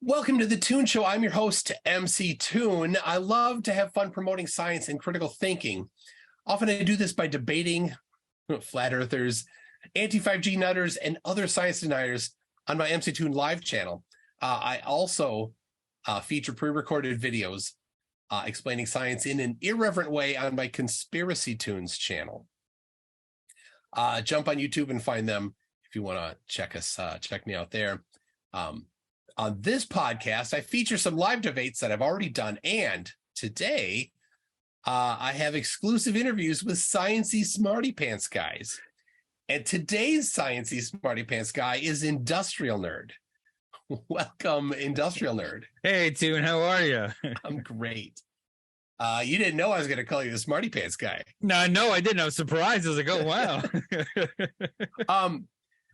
Welcome to the Toon Show. I'm your host, MC Toon. I love to have fun promoting science and critical thinking. Often I do this by debating flat earthers, anti-5G nutters, and other science deniers on my MC Toon live channel. I also feature pre-recorded videos explaining science in an irreverent way on my Conspiracy Toons channel. Jump on YouTube and find them if you want to check me out there. On this podcast, I feature some live debates that I've already done, and today I have exclusive interviews with Science-y Smarty Pants guys. And today's Science-y Smarty Pants guy is Industrial Nerd. Welcome, Industrial Nerd. Hey, Toon, how are you? I'm great. You didn't know I was going to call you the Smarty Pants guy. No, I didn't. I was surprised. I was like, oh, wow.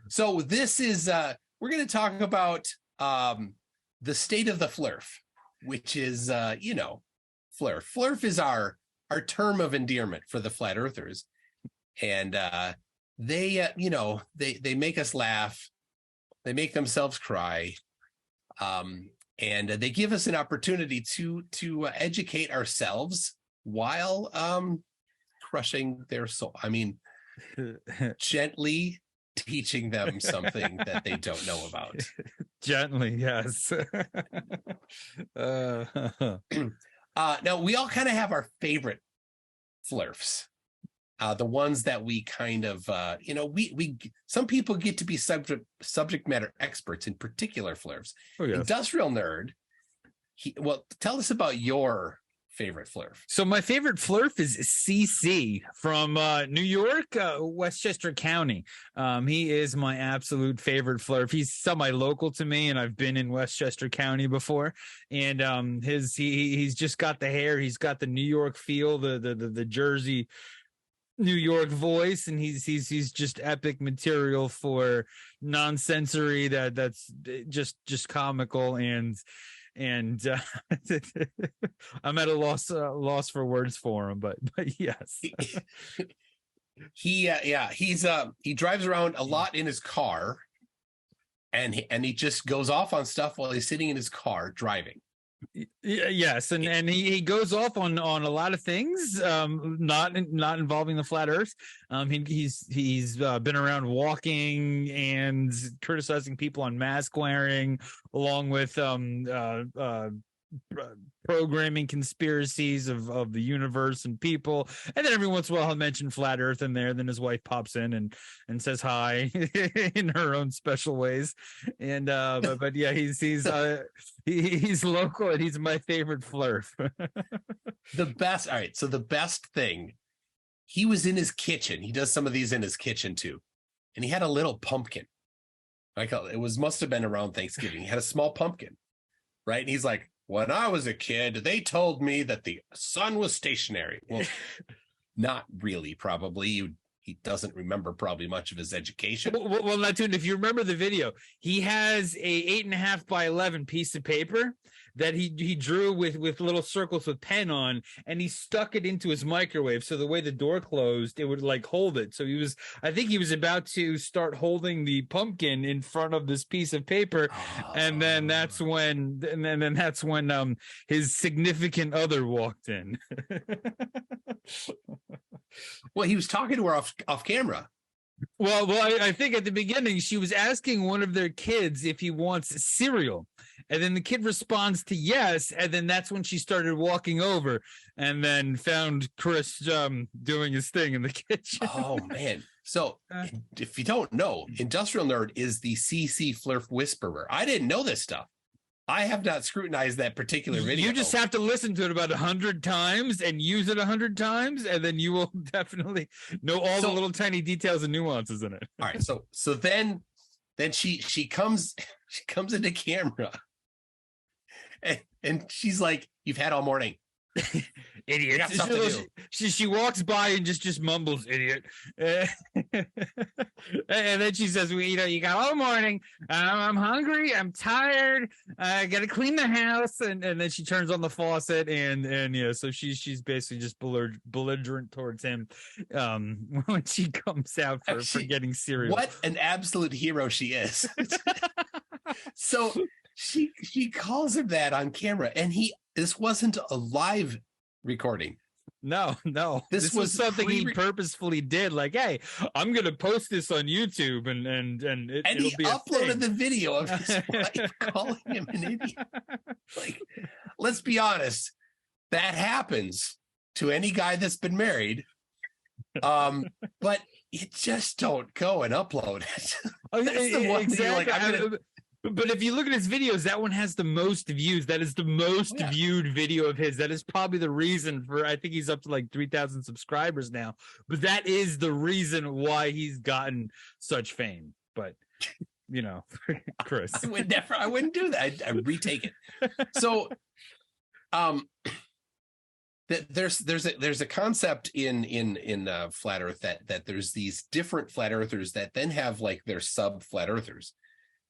So this is, we're going to talk about the state of the Flerf, which is, Flerf. Flerf is our term of endearment for the flat earthers. And they make us laugh. They make themselves cry. And they give us an opportunity to educate ourselves while crushing their soul. I mean, gently teaching them something that they don't know about. Gently, yes. Now, we all kind of have our favorite Flerfs. The ones that we kind of, some people get to be subject matter experts in particular Flerfs. Oh, yes. Industrial Nerd, tell us about your favorite Flerf. So my favorite Flerf is CC from New York, Westchester County. He is my absolute favorite Flerf. He's semi-local to me, and I've been in Westchester County before. And he's just got the hair. He's got the New York feel, the Jersey New York voice, and he's just epic material for non-sensory that's just comical and I'm at a loss for words for him, but yes. He drives around a lot in his car, and he just goes off on stuff while he's sitting in his car driving. Yes, and he goes off on a lot of things, not involving the flat Earth. He's been around walking and criticizing people on mask wearing, along with programming conspiracies of the universe and people. And then every once in a while he'll mention flat Earth in there. Then his wife pops in and says hi in her own special ways. And but yeah, he's local, and he's my favorite Flerf. The best. All right, so the best thing, he was in his kitchen. He does some of these in his kitchen too, and he had a little pumpkin. Must have been around Thanksgiving. He had a small pumpkin, right? And he's like, when I was a kid, they told me that the sun was stationary. Well, not really, probably. He doesn't remember probably much of his education. Well, not too. If you remember the video, he has a 8.5 by 11 piece of paper that he drew with little circles with pen on, and he stuck it into his microwave. So the way the door closed, it would like hold it. So I think he was about to start holding the pumpkin in front of this piece of paper. And then that's when his significant other walked in. Well, he was talking to her off camera. Well, I think at the beginning she was asking one of their kids if he wants cereal, and then the kid responds to yes, and then that's when she started walking over, and then found Chris doing his thing in the kitchen. Oh man! So if you don't know, Industrial Nerd is the CC Flerf Whisperer. I didn't know this stuff. I have not scrutinized that particular video. You just have to listen to it about 100 times and use it 100 times, and then you will definitely know all the little tiny details and nuances in it. All right, so then she comes into camera, and she's like, "You've had all morning." Idiot. She walks by and just mumbles, idiot. And then she says, well, you got all morning. I'm hungry. I'm tired. I got to clean the house. And then she turns on the faucet and yeah, so she's basically just belligerent towards him when she comes out for getting cereal. What an absolute hero she is. So she calls him that on camera, and this wasn't a live recording. No, this was something he purposefully did. Like, hey, I'm gonna post this on YouTube, and it'll he be uploaded the video of his wife calling him an idiot. Like, let's be honest, that happens to any guy that's been married. But you just don't go and upload it. That's the one exactly. But if you look at his videos, that one has the most views. That is the most viewed video of his. That is probably the reason for, I think he's up to like 3,000 subscribers now. But that is the reason why he's gotten such fame. But, you know, Chris. I wouldn't do that. I'd retake it. So, there's a concept in Flat Earth that there's these different flat earthers that then have like their sub flat earthers.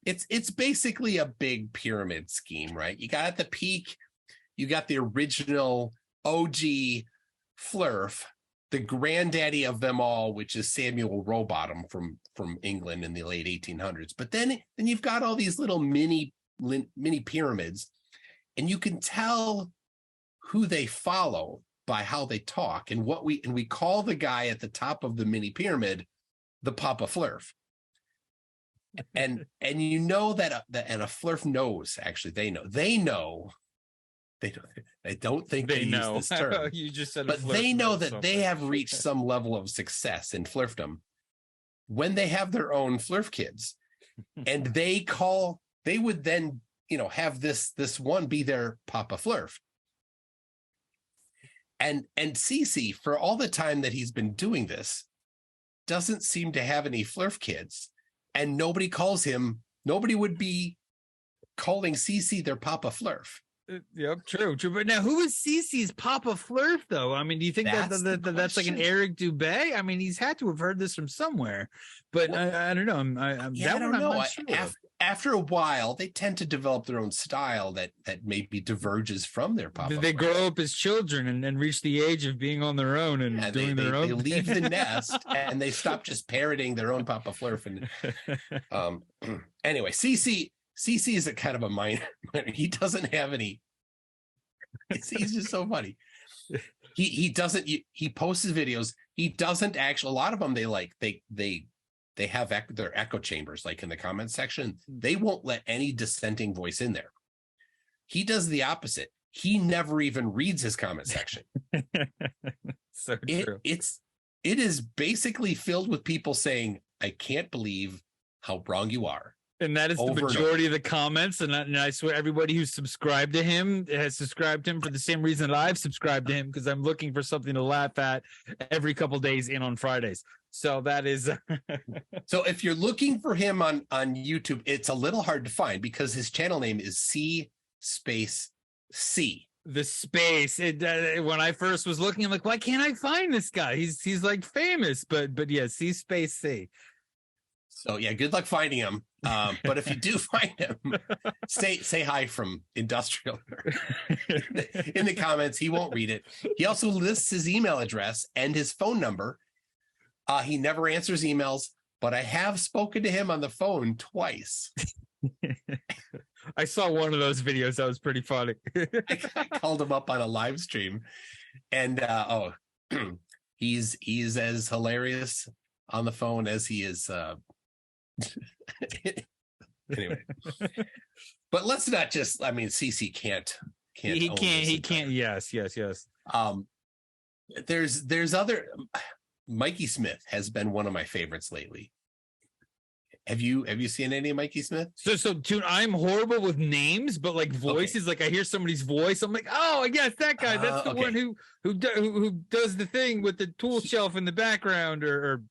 It's basically a big pyramid scheme, right? You got at the peak, you got the original OG Flerf, the granddaddy of them all, which is Samuel Rowbottom from England in the late 1800s. But then you've got all these little mini pyramids, and you can tell who they follow by how they talk, and we call the guy at the top of the mini pyramid the Papa Flerf. And you know that and a Flerf knows, actually they don't think they know use this term. You just said, but they know that they have reached some level of success in Flerfdom when they have their own Flerf kids, and they would then, you know, have this one be their Papa Flerf. And Cece, for all the time that he's been doing this, doesn't seem to have any Flerf kids. And nobody would be calling Cece their Papa Flerf. Yep, true. But now, who is Cece's Papa Flerf, though? I mean, do you think that's like an Eric Dubé? I mean, he's had to have heard this from somewhere, but I don't know. I don't know. Sure. After a while, they tend to develop their own style that maybe diverges from their Papa. They grow up as children and reach the age of being on their own and doing their own. They leave the nest and they stop just parroting their own Papa Flerf. And anyway, Cece is a kind of a minor. He doesn't have any. He's just so funny. He doesn't. He posts his videos. He doesn't actually. A lot of them they have their echo chambers, like in the comments section. They won't let any dissenting voice in there. He does the opposite. He never even reads his comment section. So true. It is basically filled with people saying, "I can't believe how wrong you are." And that is the majority of the comments. And I swear everybody who's subscribed to him has subscribed to him for the same reason that I've subscribed to him, because I'm looking for something to laugh at every couple days and on Fridays. So that is. So if you're looking for him on YouTube, it's a little hard to find because his channel name is C space C. The space. When I first was looking, I'm like, why can't I find this guy? He's like famous, but yeah, C space C. So yeah, good luck finding him. But if you do find him, say hi from Industrial in the comments. He won't read it. He also lists his email address and his phone number. He never answers emails, but I have spoken to him on the phone twice. I saw one of those videos. That was pretty funny. I called him up on a live stream, and he's as hilarious on the phone as he is. Anyway, but let's not just. I mean, CC can't. He can't. Yes. There's other. Mikey Smith has been one of my favorites lately. Have you seen any of Mikey Smith? So dude, I'm horrible with names, but like voices, like I hear somebody's voice, I'm like, oh yes, that guy. That's the one who does the thing with the tool shelf in the background, or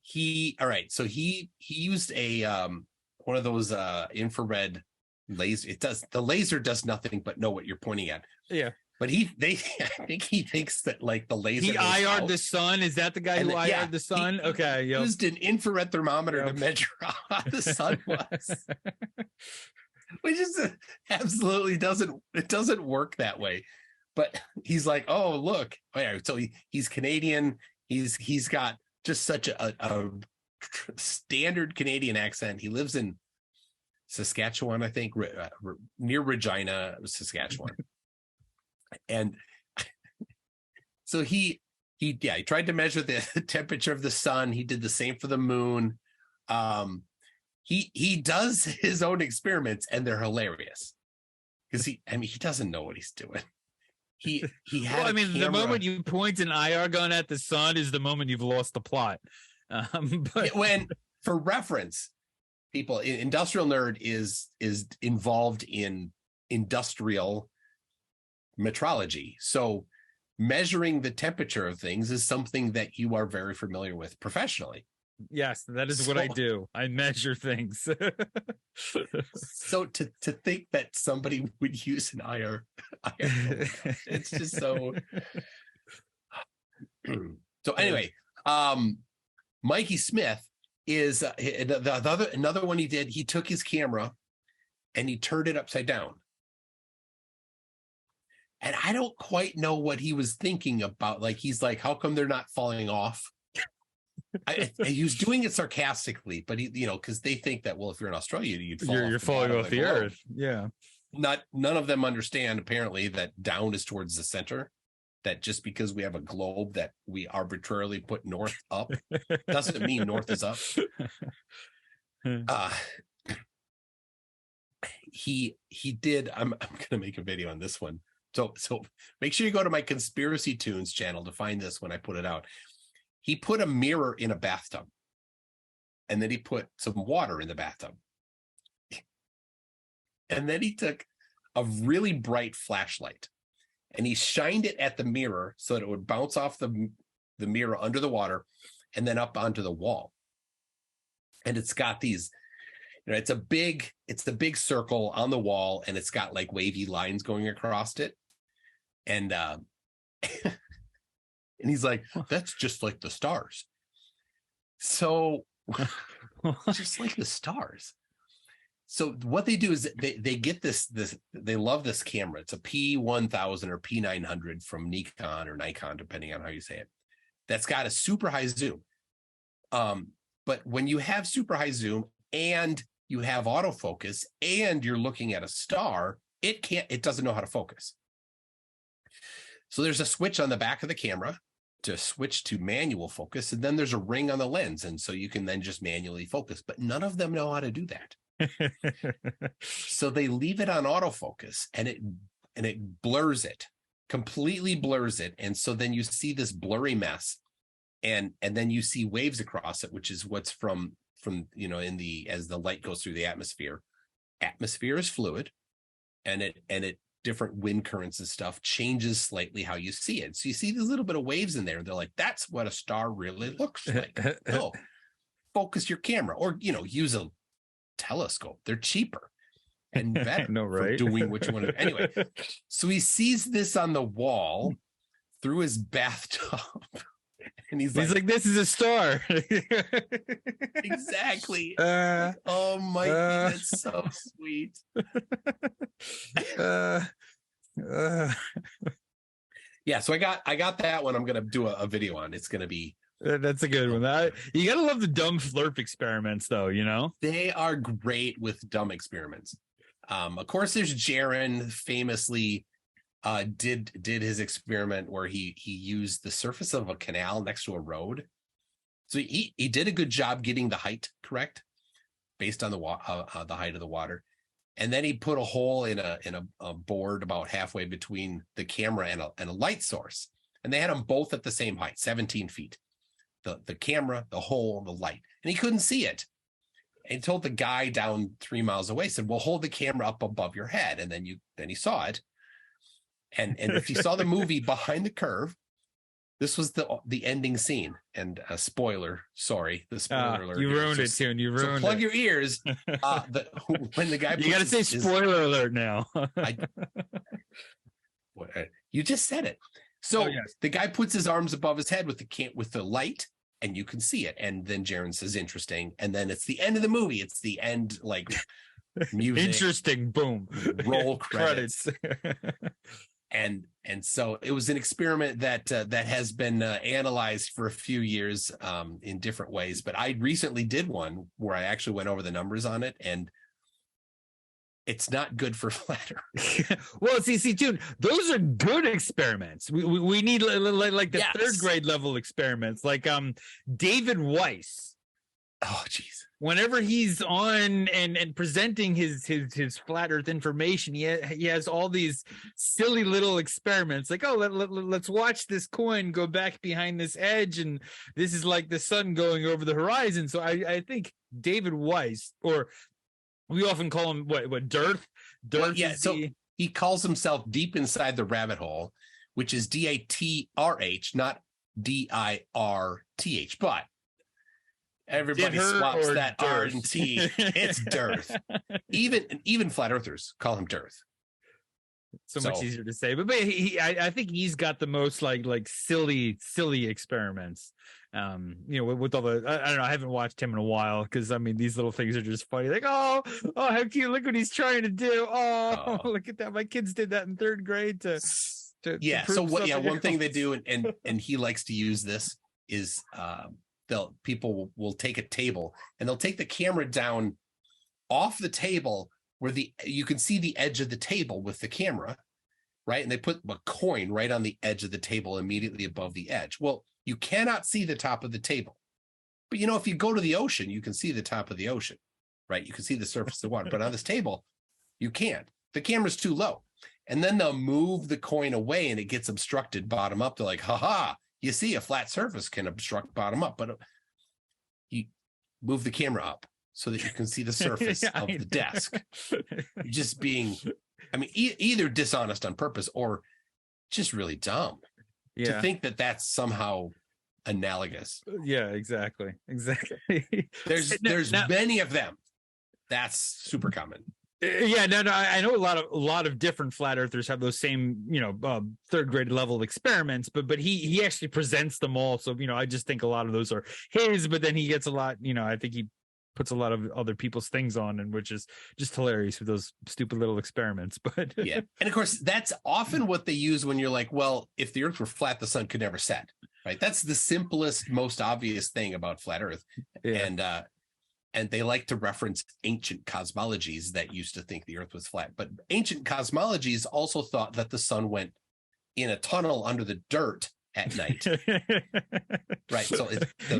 all right. So he used a one of those infrared laser. The laser does nothing but know what you're pointing at. Yeah. But I think he thinks that like the laser. He IR'd the sun. Is that the guy who IR'd the sun? Okay. He used an infrared thermometer to measure how hot the sun was, which is absolutely doesn't work that way. But he's like, oh look, so he's Canadian. He's got just such a standard Canadian accent. He lives in Saskatchewan, I think, near Regina, Saskatchewan. And so he tried to measure the temperature of the sun. He did the same for the moon. He does his own experiments, and they're hilarious because he doesn't know what he's doing. He had the moment you point an IR gun at the sun is the moment you've lost the plot. But when, for reference, people, Industrial Nerd is involved in industrial metrology. So measuring the temperature of things is something that you are very familiar with professionally. Yes, that is what I do. I measure things. So to think that somebody would use an IR it's just so. So anyway, Mikey Smith is another one he did. He took his camera and he turned it upside down. And I don't quite know what he was thinking about. Like, he's like, how come they're not falling off? He was doing it sarcastically, but because they think that, well, if you're in Australia, you're falling off the earth. Yeah. None of them understand, apparently, that down is towards the center. That just because we have a globe that we arbitrarily put north up doesn't mean north is up. He did. I'm gonna make a video on this one. So make sure you go to my Conspiracy Tunes channel to find this when I put it out. He put a mirror in a bathtub, and then he put some water in the bathtub. And then he took a really bright flashlight and he shined it at the mirror so that it would bounce off the mirror under the water and then up onto the wall. And it's got these, it's a big circle on the wall, and it's got like wavy lines going across it. And and he's like, that's just like the stars. So just like the stars. So what they do is they get this, they love this camera. It's a P1000 or P900 from Nikon or Nikon, depending on how you say it. That's got a super high zoom. But when you have super high zoom and you have autofocus and you're looking at a star, it doesn't know how to focus. So there's a switch on the back of the camera to switch to manual focus, and then there's a ring on the lens, and so you can then just manually focus. But none of them know how to do that. So they leave it on autofocus, and it blurs it, completely blurs it, and so then you see this blurry mess, and then you see waves across it, which is what's from as the light goes through the atmosphere. Atmosphere is fluid, and it different wind currents and stuff changes slightly how you see it. So you see these little bit of waves in there. They're like, that's what a star really looks like. No, focus your camera, or use a telescope. They're cheaper and better for doing what you want to. Anyway, so he sees this on the wall through his bathtub, and he's like, this is a star. Exactly. Oh my God, that's so sweet. Yeah, so I got that one. I'm gonna do a video on. It's gonna be. That's a good one. You gotta love the dumb Flerf experiments, though. They are great with dumb experiments. Of course, there's Jaron famously did his experiment where he used the surface of a canal next to a road. So he did a good job getting the height correct based on the height of the water. And then he put a hole in a board about halfway between the camera and a light source. And they had them both at the same height, 17 feet. The camera, the hole, the light. And he couldn't see it. And he told the guy down 3 miles away, said, well, hold the camera up above your head. And then he saw it. And if you saw the movie Behind the Curve, this was the ending scene. And a spoiler, sorry, the spoiler alert. You ruined it, Tune. You ruined it. Plug your ears. When the guy, you got to say spoiler alert now. You just said it. So the guy puts his arms above his head with the light, and you can see it. And then Jaron says, "Interesting." And then it's the end of the movie. It's the end, like music. Interesting. Boom. Roll credits. And so it was an experiment that has been analyzed for a few years in different ways. But I recently did one where I actually went over the numbers on it, and it's not good for flat Earth. Well, see, too, those are good experiments. We need like the third grade level experiments, like David Weiss. Oh, geez. Whenever he's on and presenting his flat Earth information, he has all these silly little experiments, like, oh, let's watch this coin go back behind this edge, and this is like the sun going over the horizon. So I think David Weiss, or we often call him what Dearth. Well, yeah, so he calls himself Deep Inside the Rabbit Hole, which is DATRH, not DIRTH, but everybody swaps that Dearth. R and T. It's Dearth. Even flat earthers call him Dearth. So much easier to say, but I think he's got the most like silly experiments. With all the, I don't know, I haven't watched him in a while, because I mean, these little things are just funny. Like, oh, how cute! Look what he's trying to do. Oh, look at that! My kids did that in third grade to so what? Yeah, one thing they do, and he likes to use this is people will take a table and they'll take the camera down off the table where you can see the edge of the table with the camera, right? And they put a coin right on the edge of the table immediately above the edge. Well, you cannot see the top of the table. But, if you go to the ocean, you can see the top of the ocean, right? You can see the surface of the water. But on this table, you can't. The camera's too low. And then they'll move the coin away and it gets obstructed bottom up. They're like, ha, you see, a flat surface can obstruct bottom up. But you move the camera up so that you can see the surface of the desk. You're just being, either dishonest on purpose or just really dumb. To think that that's somehow analogous. Yeah, exactly. There's many of them. That's super common. Yeah, no, I know a lot of different flat earthers have those same, third grade level experiments, but he actually presents them all. So, I just think a lot of those are his, but then he gets a lot, I think he puts a lot of other people's things on, and which is just hilarious with those stupid little experiments. But yeah, and of course that's often what they use when you're like, well, if the earth were flat, the sun could never set, right? That's the simplest, most obvious thing about flat earth. Yeah. And they like to reference ancient cosmologies that used to think the earth was flat, but ancient cosmologies also thought that the sun went in a tunnel under the dirt at night. Right. So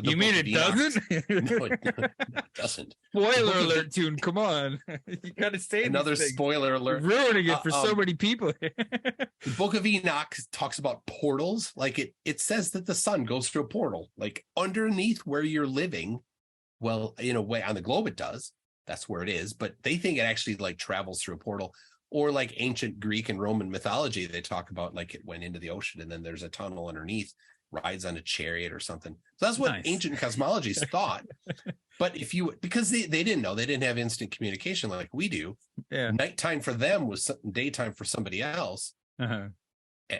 you mean it doesn't? No, it doesn't. Spoiler alert, Tune. Come on. You gotta say another spoiler alert. Ruining it for so many people. The Book of Enoch talks about portals. Like it says that the sun goes through a portal, like underneath where you're living. Well, in a way, on the globe it does. That's where it is. But they think it actually like travels through a portal. Or like ancient Greek and Roman mythology, they talk about like it went into the ocean and then there's a tunnel underneath, rides on a chariot or something. So that's what ancient cosmologies thought. But because they didn't know, they didn't have instant communication like we do. Yeah. Nighttime for them was daytime for somebody else. Uh-huh.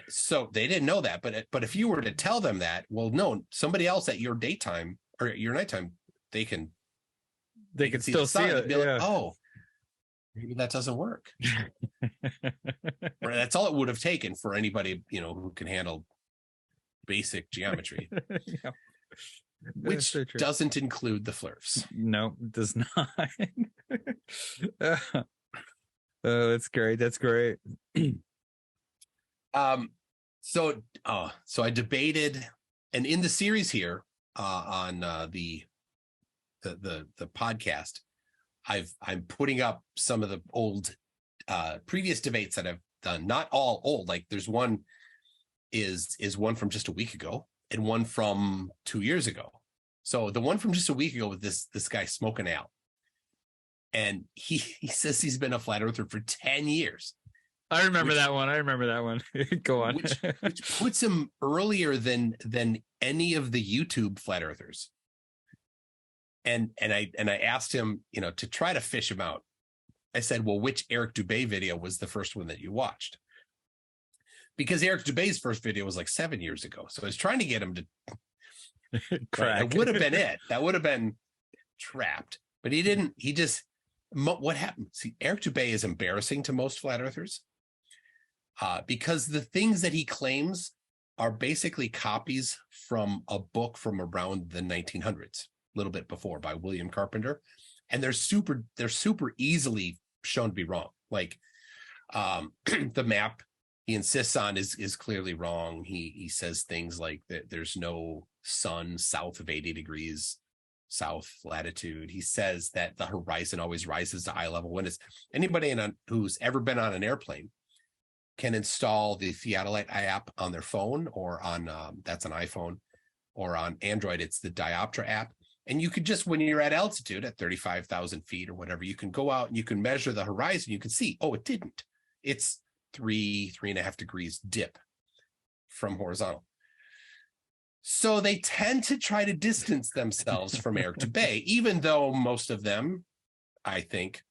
So they didn't know that. But if you were to tell them that, well, no, somebody else at your daytime or your nighttime, they can still see it. Be like, oh, maybe that doesn't work. That's all it would have taken for anybody, who can handle basic geometry. Yeah. Which doesn't include the Flerfs. No, it does not. That's great. That's great. So I debated, and in the series here on the podcast, I'm putting up some of the old previous debates that I've done. Not all old. Like there's one is one from just a week ago and one from 2 years ago. So the one from just a week ago with this guy Smoking Al, and he says he's been a flat earther for 10 years. I remember that one. Go on. which puts him earlier than any of the YouTube flat earthers. And I asked him, to try to fish him out. I said, well, which Eric Dubay video was the first one that you watched? Because Eric Dubay's first video was like 7 years ago. So I was trying to get him to crack. That would have been it. That would have been trapped. But he didn't. He just, what happened? See, Eric Dubay is embarrassing to most flat earthers because the things that he claims are basically copies from a book from around the 1900s. A little bit before, by William Carpenter, and they're super easily shown to be wrong. Like the map he insists on is clearly wrong. He says things like that there's no sun south of 80 degrees south latitude. He says that the horizon always rises to eye level. When it's anybody who's ever been on an airplane can install the theodolite app on their phone, or on that's an iPhone, or on Android it's the Dioptra app. And you could just, when you're at altitude at 35,000 feet or whatever, you can go out and you can measure the horizon. You can see, oh, it didn't. It's 3.5 degrees dip from horizontal. So they tend to try to distance themselves from Eric Dubay, even though most of them, I think,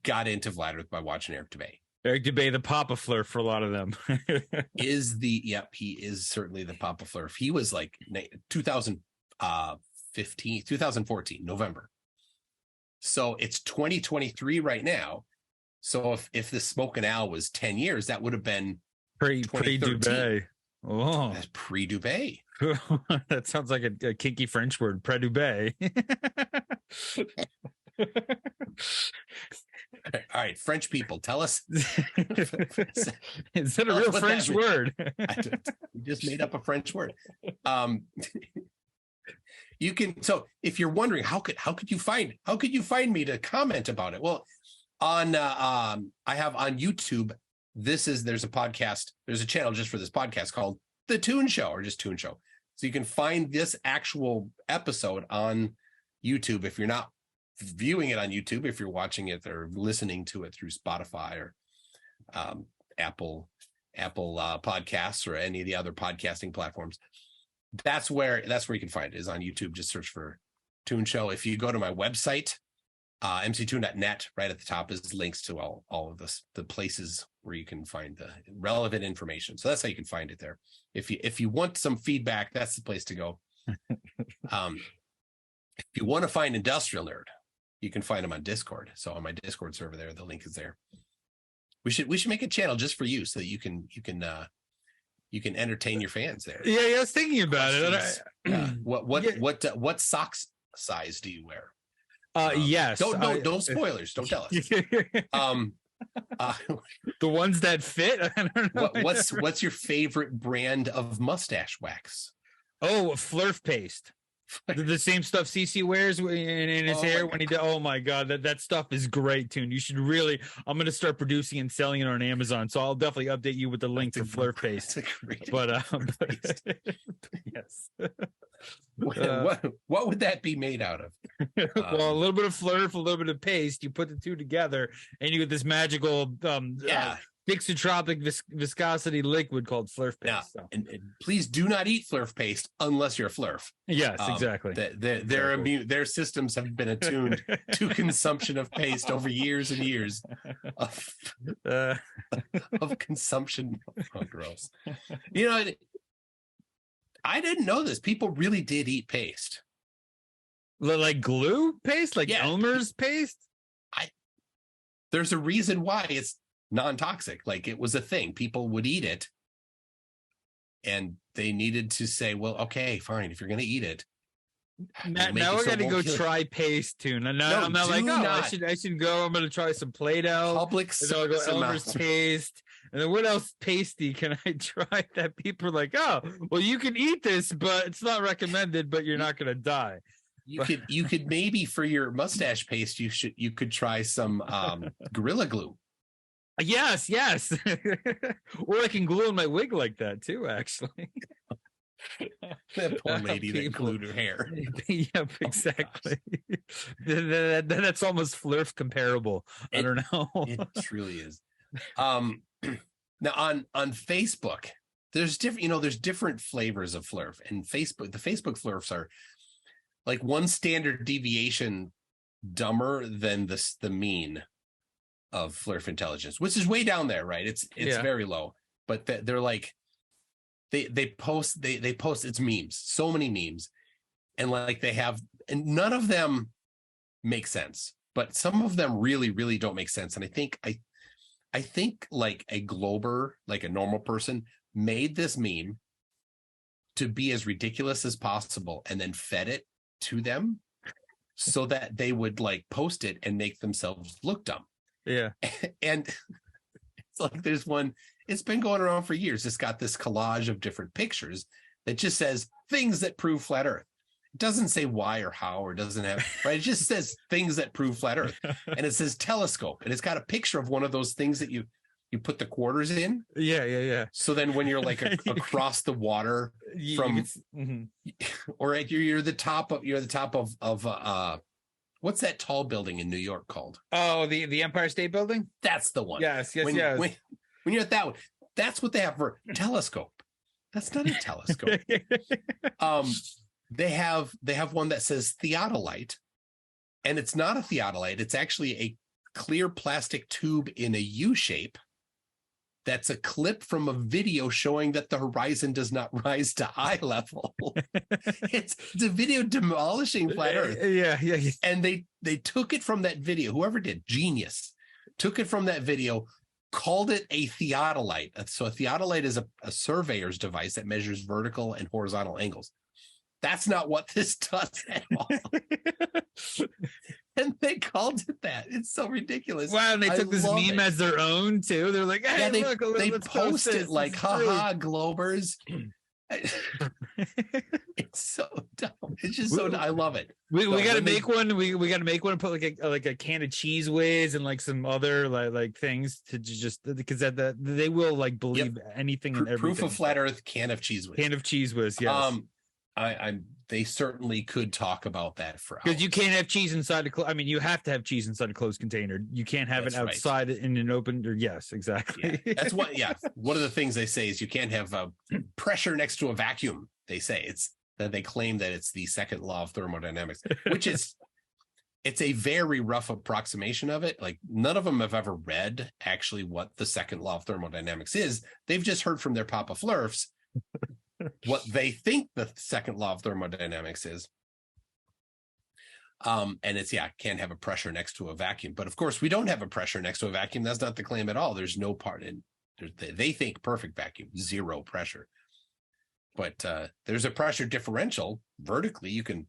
got into flat Earth by watching Eric Dubay. Eric Dubay, the Papa Flerf for a lot of them. He is certainly the Papa Flerf. He was like 2014, November. So it's 2023 right now. So if the Smoke and Owl was 10 years, that would have been pre-Dubay. Oh, that's pre-Dubay. That sounds like a kinky French word, pre-Dubay. All right, French people, tell us. Is that a real French word? We just made up a French word. You can. So if you're wondering how could you find me to comment about it? Well, on I have on YouTube. There's a podcast. There's a channel just for this podcast called The Toon Show, or just Toon Show. So you can find this actual episode on YouTube if you're not viewing it on YouTube. If you're watching it or listening to it through Spotify or Apple Podcasts or any of the other podcasting platforms, that's where you can find it, is on YouTube. Just search for Toon Show. If you go to my website, mctoon.net, right at the top is links to all of the places where you can find the relevant information. So that's how you can find it there. If you want some feedback, that's the place to go. If you want to find Industrial Nerd, you can find him on Discord. So on my Discord server there, the link is there. We should make a channel just for you, so that you can entertain your fans there. Yeah, I was thinking about it. What socks size do you wear? Yes. Don't spoilers. Don't tell us. The ones that fit. I don't know. What's your favorite brand of mustache wax? Oh, Flerf paste. The same stuff CC wears in his hair when he does. Oh my God, that stuff is great, Toon. You should really. I'm going to start producing and selling it on Amazon, so I'll definitely update you with the link for Flerf paste. That's a great but yes. What would that be made out of? Well, a little bit of Flerf, a little bit of paste. You put the two together, and you get this magical Dixotropic viscosity liquid called Flerf paste. Yeah, and please do not eat Flerf paste unless you're a Flerf. Yes, exactly. Their systems have been attuned to consumption of paste over years and years of consumption. Oh, gross. I didn't know this. People really did eat paste. Like glue paste? Like Elmer's paste? There's a reason why it's non-toxic. Like, it was a thing. People would eat it, and they needed to say, well, okay, fine, if you're going to eat it. Now we're going to go try paste, Toon. And now I'm not like, I should go. I'm going to try some Play-Doh. Public and I'll go Elmer's paste. And then what else pasty can I try that people are like, oh, well, you can eat this, but it's not recommended, but you're not going to die. You could maybe, for your mustache paste, you could try some Gorilla Glue. Yes. Or I can glue in my wig like that too, actually. That poor lady that glued her hair. Yep, exactly. That's almost Flerf comparable. I don't know. It truly is. Now on Facebook, there's different flavors of Flerf, and the Facebook Flerfs are like one standard deviation dumber than the mean of Flerf intelligence, which is way down there, right? It's very low, but they're like they post it's memes, so many memes, and like and none of them make sense, but some of them really, really don't make sense. And I think like a Glober, like a normal person, made this meme to be as ridiculous as possible and then fed it to them so that they would like post it and make themselves look dumb. Yeah. And it's like there's one, it's been going around for years. It's got this collage of different pictures that just says things that prove flat Earth. It doesn't say why or how, or doesn't have, right? It just says things that prove flat Earth. And it says telescope. And it's got a picture of one of those things that you put the quarters in. Yeah. So then when you're like across the water from, or you're the top of what's that tall building in New York called? Oh, the Empire State Building? That's the one. Yes. When you're at that one, that's what they have for telescope. That's not a telescope. They have one that says theodolite, and it's not a theodolite. It's actually a clear plastic tube in a U shape. That's a clip from a video showing that the horizon does not rise to eye level. It's a video demolishing flat Earth. Yeah. And they took it from that video. Whoever did, genius, took it from that video, called it a theodolite. So a theodolite is a surveyor's device that measures vertical and horizontal angles. That's not what this does at all. And they called it that. It's so ridiculous. Wow, and they took this meme as their own too. They're like, hey, yeah, look, they let's post it like, haha, really... Globers. It's so dumb. It's just so dumb. I love it. We got to make one. We got to make one and put like a can of Cheese Whiz and like some other like things to just because that they will like believe anything and everything. Proof of flat Earth, can of Cheese Whiz. Can of Cheese Whiz. Yes. They certainly could talk about that for hours. Because you can't have cheese inside a you have to have cheese inside a closed container. You can't have it outside in an open. Or yes, exactly. Yeah, that's what. Yeah, one of the things they say is you can't have pressure next to a vacuum. They say it's that they claim that it's the second law of thermodynamics, which is it's a very rough approximation of it. Like none of them have ever read actually what the second law of thermodynamics is. They've just heard from their Papa Flerfs what they think the second law of thermodynamics is. And it's, can't have a pressure next to a vacuum. But of course, we don't have a pressure next to a vacuum. That's not the claim at all. There's no part in, they think perfect vacuum, zero pressure. But there's a pressure differential vertically. You can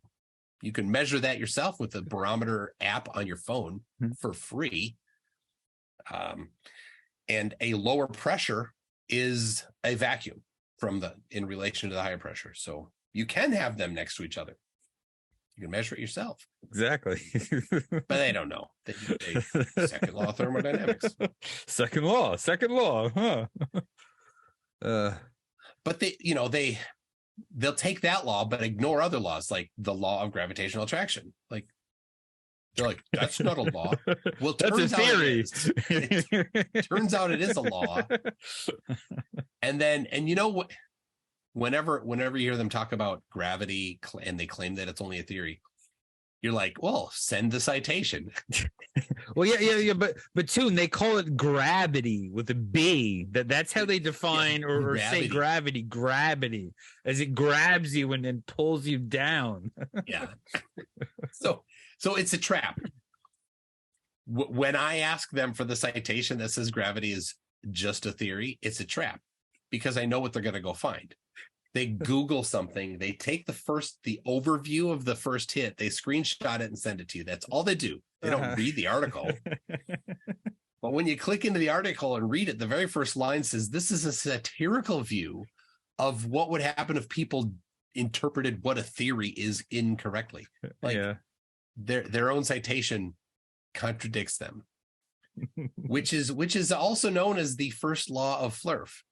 measure that yourself with the barometer app on your phone for free. And a lower pressure is a vacuum in relation to the higher pressure. So you can have them next to each other. You can measure it yourself. Exactly. But they don't know. Second law of thermodynamics. Second law, huh? But they'll take that law, but ignore other laws, like the law of gravitational attraction. Like they're like, that's not a law. Well, that's a theory. It turns out it is a law. And you know what? Whenever you hear them talk about gravity and they claim that it's only a theory, you're like, well, send the citation. Well, yeah. But too, they call it gravity with a B. That's how they define or say gravity, as it grabs you and then pulls you down. Yeah. So it's a trap. When I ask them for the citation that says gravity is just a theory, it's a trap because I know what they're going to go find. They Google something, they take the overview of the first hit, they screenshot it and send it to you. That's all they do. They don't read the article. But when you click into the article and read it, the very first line says, this is a satirical view of what would happen if people interpreted what a theory is incorrectly. Their own citation contradicts them, which is also known as the first law of Flerf.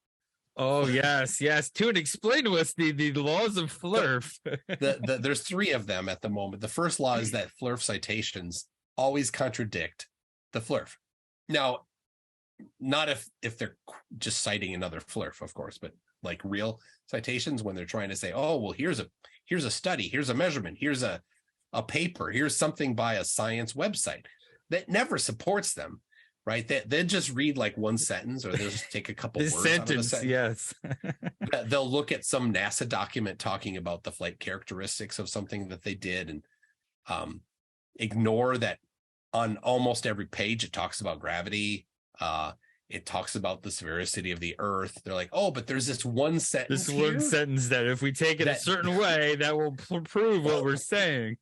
Oh, yes. To explain to us the laws of Flerf. There's three of them at the moment. The first law is that Flerf citations always contradict the Flerf. Now, not if they're just citing another Flerf, of course, but like real citations when they're trying to say, oh, well, here's a study, here's a measurement, here's a paper, here's something by a science website that never supports them. Right, they just read like one sentence, or they'll just take a couple words out of a sentence. Yes, they'll look at some NASA document talking about the flight characteristics of something that they did, and ignore that on almost every page it talks about gravity. It talks about the sphericity of the Earth. They're like, oh, but there's this one sentence. One sentence that if we take it a certain way, that will prove what we're saying.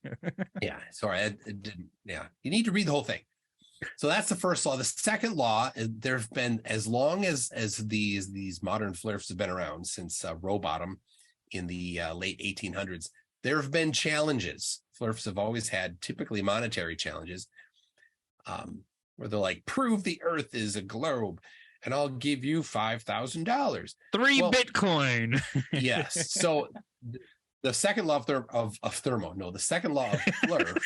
Yeah, sorry, I didn't. Yeah, you need to read the whole thing. So that's the first law. The second law, there have been, as long as these modern Flerfs have been around, since row bottom in the late 1800s, there have been challenges. Flerfs have always had typically monetary challenges, where they're like, prove the earth is a globe and I'll give you $5,000. Bitcoin. Yes. So the second law the second law of Flerf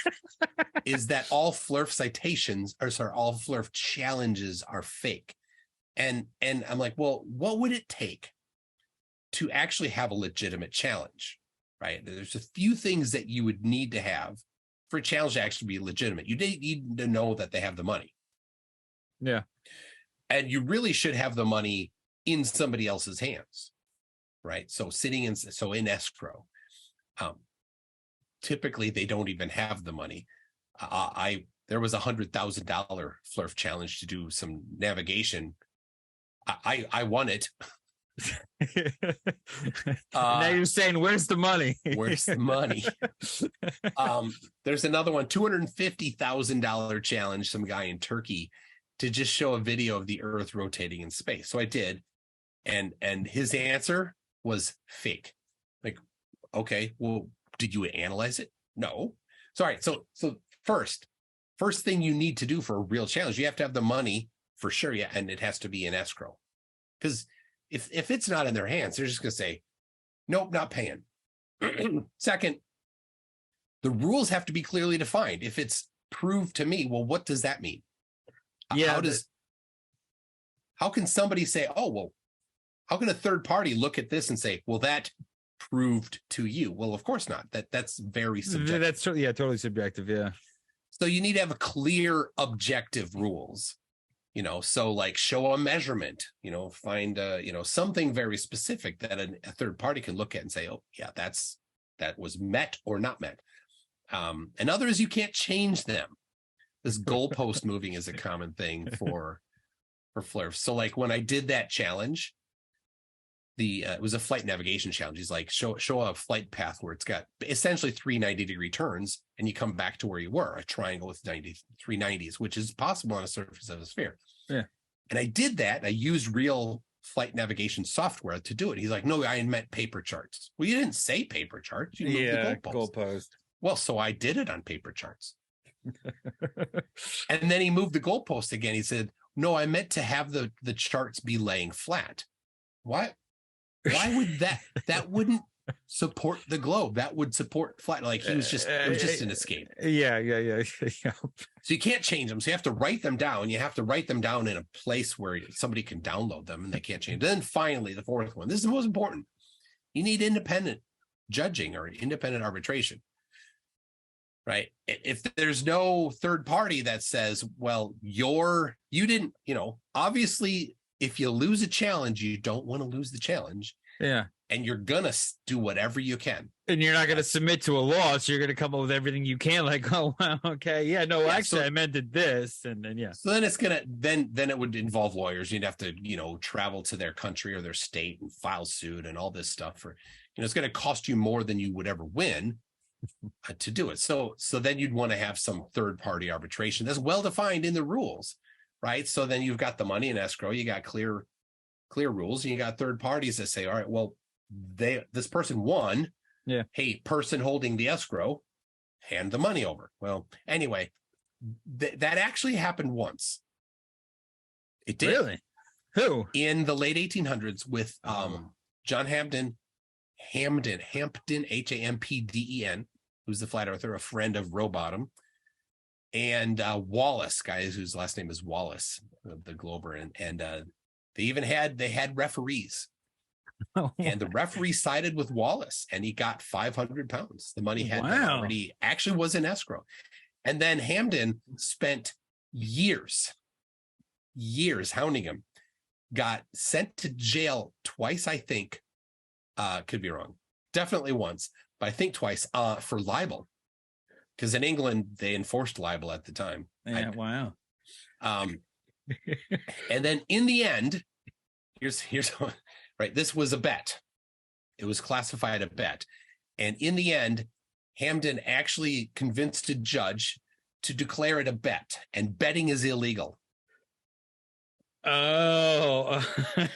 is that all Flerf all Flerf challenges are fake. And I'm like, well, what would it take to actually have a legitimate challenge, right? There's a few things that you would need to have for a challenge to actually be legitimate. You need to know that they have the money. Yeah. And you really should have the money in somebody else's hands, right? So in escrow, typically they don't even have the money. There was $100,000 Flerf challenge to do some navigation. I won it. Now you're saying, where's the money? Where's the money? There's another one, $250,000 challenge, some guy in Turkey, to just show a video of the earth rotating in space. So I did. And his answer was fake. Like, okay, well, did you analyze it? No. So, all right. So first thing you need to do for a real challenge, you have to have the money for sure. Yeah. And it has to be in escrow, because if it's not in their hands, they're just going to say, nope, not paying. Second, the rules have to be clearly defined. If it's proved to me, well, what does that mean? Yeah. How can somebody say, oh, well, how can a third party look at this and say, well, that proved to you? Well, of course not. That's very subjective. That's totally subjective. Yeah. So you need to have a clear, objective rules. So like show a measurement, find something very specific that a third party can look at and say, oh yeah, that was met or not met. And others, you can't change them. This goalpost moving is a common thing for Flerf. So like when I did that challenge, it was a flight navigation challenge. He's like, show a flight path where it's got essentially 3 90-degree turns and you come back to where you were, a triangle with 390s, which is possible on a surface of a sphere. Yeah. And I did that. I used real flight navigation software to do it. He's like, no, I meant paper charts. Well, you didn't say paper charts. You moved the goalpost. Well, so I did it on paper charts. And then he moved the goalpost again. He said, no, I meant to have the charts be laying flat. Why would that wouldn't support the globe? That would support flat. Like it was just an escape. Yeah. So you can't change them. So you have to write them down. You have to write them down in a place where somebody can download them and they can't change. Then finally, the fourth one, this is the most important. You need independent judging or independent arbitration, right? If there's no third party that says, well, you didn't, obviously, if you lose a challenge, you don't want to lose the challenge. Yeah. And you're going to do whatever you can. And you're not going to submit to a law. So you're going to come up with everything you can. Like, oh, wow, okay. Yeah, no, yeah, actually, I meant this. And then, yeah. So then it's going to, then it would involve lawyers. You'd have to, travel to their country or their state and file suit and all this stuff for, it's going to cost you more than you would ever win to do it. So then you'd want to have some third party arbitration that's well defined in the rules. Right. So then you've got the money in escrow, you got clear rules, and you got third parties that say, all right, well, this person won. Yeah. Hey, person holding the escrow, hand the money over. Well, anyway, that actually happened once. It did. Really? Who? In the late 1800s with John Hampden, Hampden, who's the flat earther, a friend of Rowbottom. And Wallace, guys whose last name is Wallace, the Glober, and they had referees, and the referee sided with Wallace, and he got £500. The money had been already actually was in escrow, and then Hampden spent years hounding him, got sent to jail twice, I think, could be wrong, definitely once, but I think twice for libel. Because in England, they enforced libel at the time. Yeah, wow. And then in the end, here's right. This was a bet. It was classified a bet. And in the end, Hampden actually convinced a judge to declare it a bet, and betting is illegal. Oh.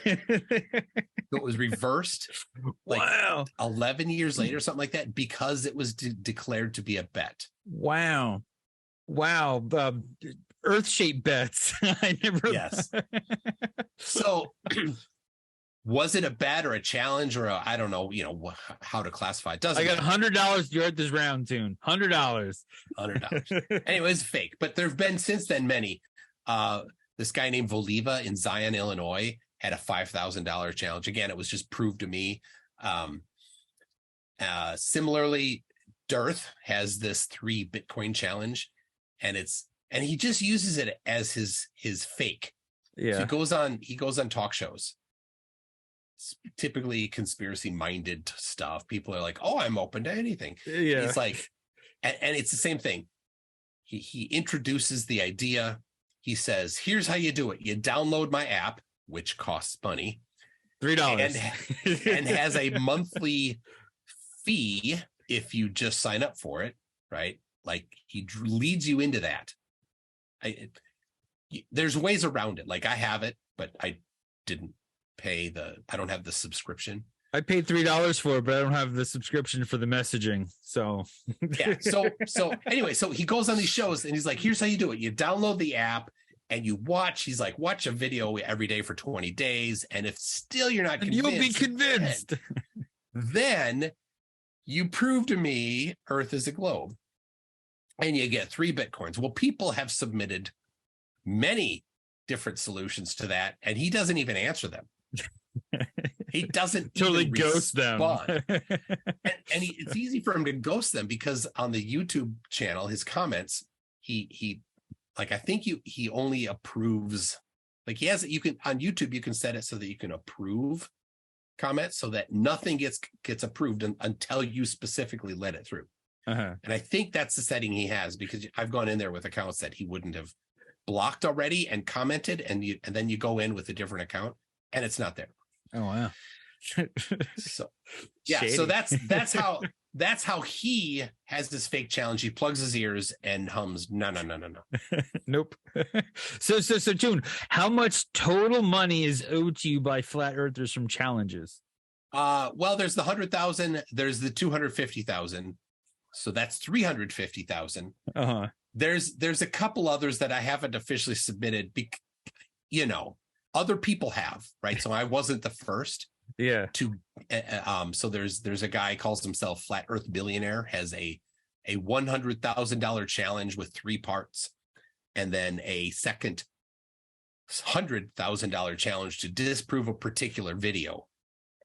It was reversed like wow. 11 years later, something like that, because it was declared to be a bet. Wow. Earth-shaped bets. I never. Yes. So was it a bet or a challenge or I don't know, how to classify it. I got $100 to start this round, Tune. $100. Anyway, it's fake, but there have been since then many. This guy named Voliva in Zion, Illinois, had a $5,000 challenge. Again, it was just proved to me. Similarly, Dearth has this 3 Bitcoin challenge, and he just uses it as his fake. Yeah. So he goes on talk shows. It's typically conspiracy minded stuff. People are like, "Oh, I'm open to anything." Yeah. He's like, and it's the same thing. He introduces the idea. He says, "Here's how you do it. You download my app, which costs money, $3, and has a monthly fee if you just sign up for it." Right? Like he leads you into that. There's ways around it. Like I have it, but I didn't pay I don't have the subscription. I paid $3 for it, but I don't have the subscription for the messaging. So yeah. So anyway, so he goes on these shows and he's like, "Here's how you do it. You download the app and you watch." He's like, "Watch a video every day for 20 days. And if still you're not convinced, you'll be convinced. Then you prove to me Earth is a globe. And you get 3 Bitcoins." Well, people have submitted many different solutions to that, and he doesn't even answer them. He doesn't totally ghost them. It's easy for him to ghost them because on the YouTube channel, his comments, he like, I think he only approves, like he has it. You can on YouTube, you can set it so that you can approve comments so that nothing gets approved until you specifically let it through. Uh-huh. And I think that's the setting he has, because I've gone in there with accounts that he wouldn't have blocked already and commented, and then you go in with a different account and it's not there. Oh wow. So yeah, Shady. so that's how he has this fake challenge. He plugs his ears and hums no. Nope. So June, how much total money is owed to you by flat earthers from challenges? Well, there's the 100,000, there's the 250,000. So that's 350,000. Uh-huh. There's a couple others that I haven't officially submitted. Other people have, right? So I wasn't the first. Yeah. So there's a guy calls himself Flat Earth Billionaire, has a $100,000 challenge with 3 parts, and then a second $100,000 challenge to disprove a particular video,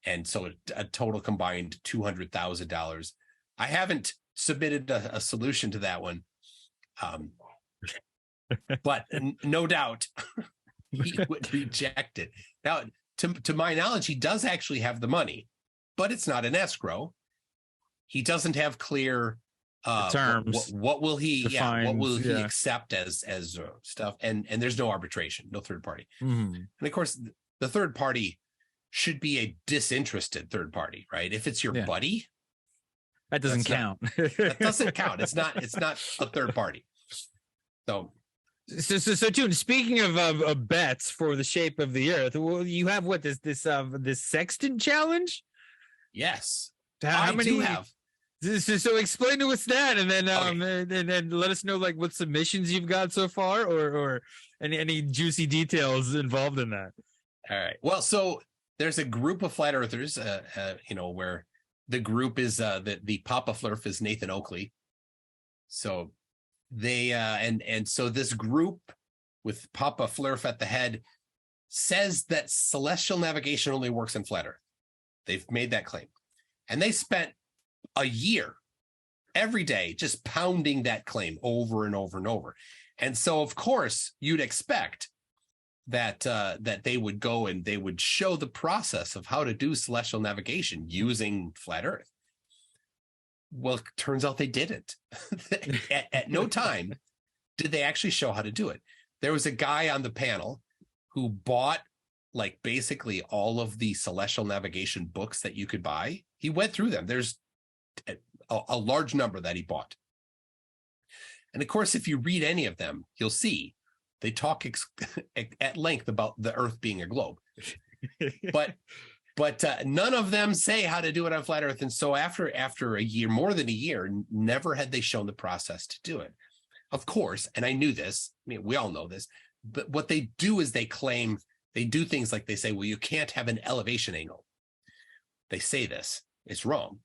and so a total combined $200,000. I haven't submitted a solution to that one, but no doubt he would reject it. Now, to my knowledge, he does actually have the money, but it's not an escrow. He doesn't have clear terms. What will he? Defines, what will he accept as stuff? And there's no arbitration, no third party. Mm-hmm. And of course, the third party should be a disinterested third party, right? If it's your buddy, that doesn't count. That doesn't count. It's not a third party. So June, speaking of bets for the shape of the Earth, well, you have what this Sextant challenge? Yes, how many do have? So explain to us that, and then Okay. and then let us know like what submissions you've got so far, or any juicy details involved in that. All right. Well, so there's a group of flat earthers, where the group is the Papa Flerf is Nathan Oakley. So they and so this group with Papa Flerf at the head says that celestial navigation only works in flat Earth. They've made that claim, and they spent a year every day just pounding that claim over and over and over. And so, of course, you'd expect that they would go and they would show the process of how to do celestial navigation using flat Earth. Well, it turns out they didn't. At no time did they actually show how to do it. There was a guy on the panel who bought like basically all of the celestial navigation books that you could buy. He went through them. There's a large number that he bought. And of course, if you read any of them, you'll see they talk at length about the Earth being a globe. But none of them say how to do it on flat Earth. And so after a year, more than a year, never had they shown the process to do it. Of course, and I knew this, I mean, we all know this, but what they do is they do things like they say, well, you can't have an elevation angle. They say this, it's wrong.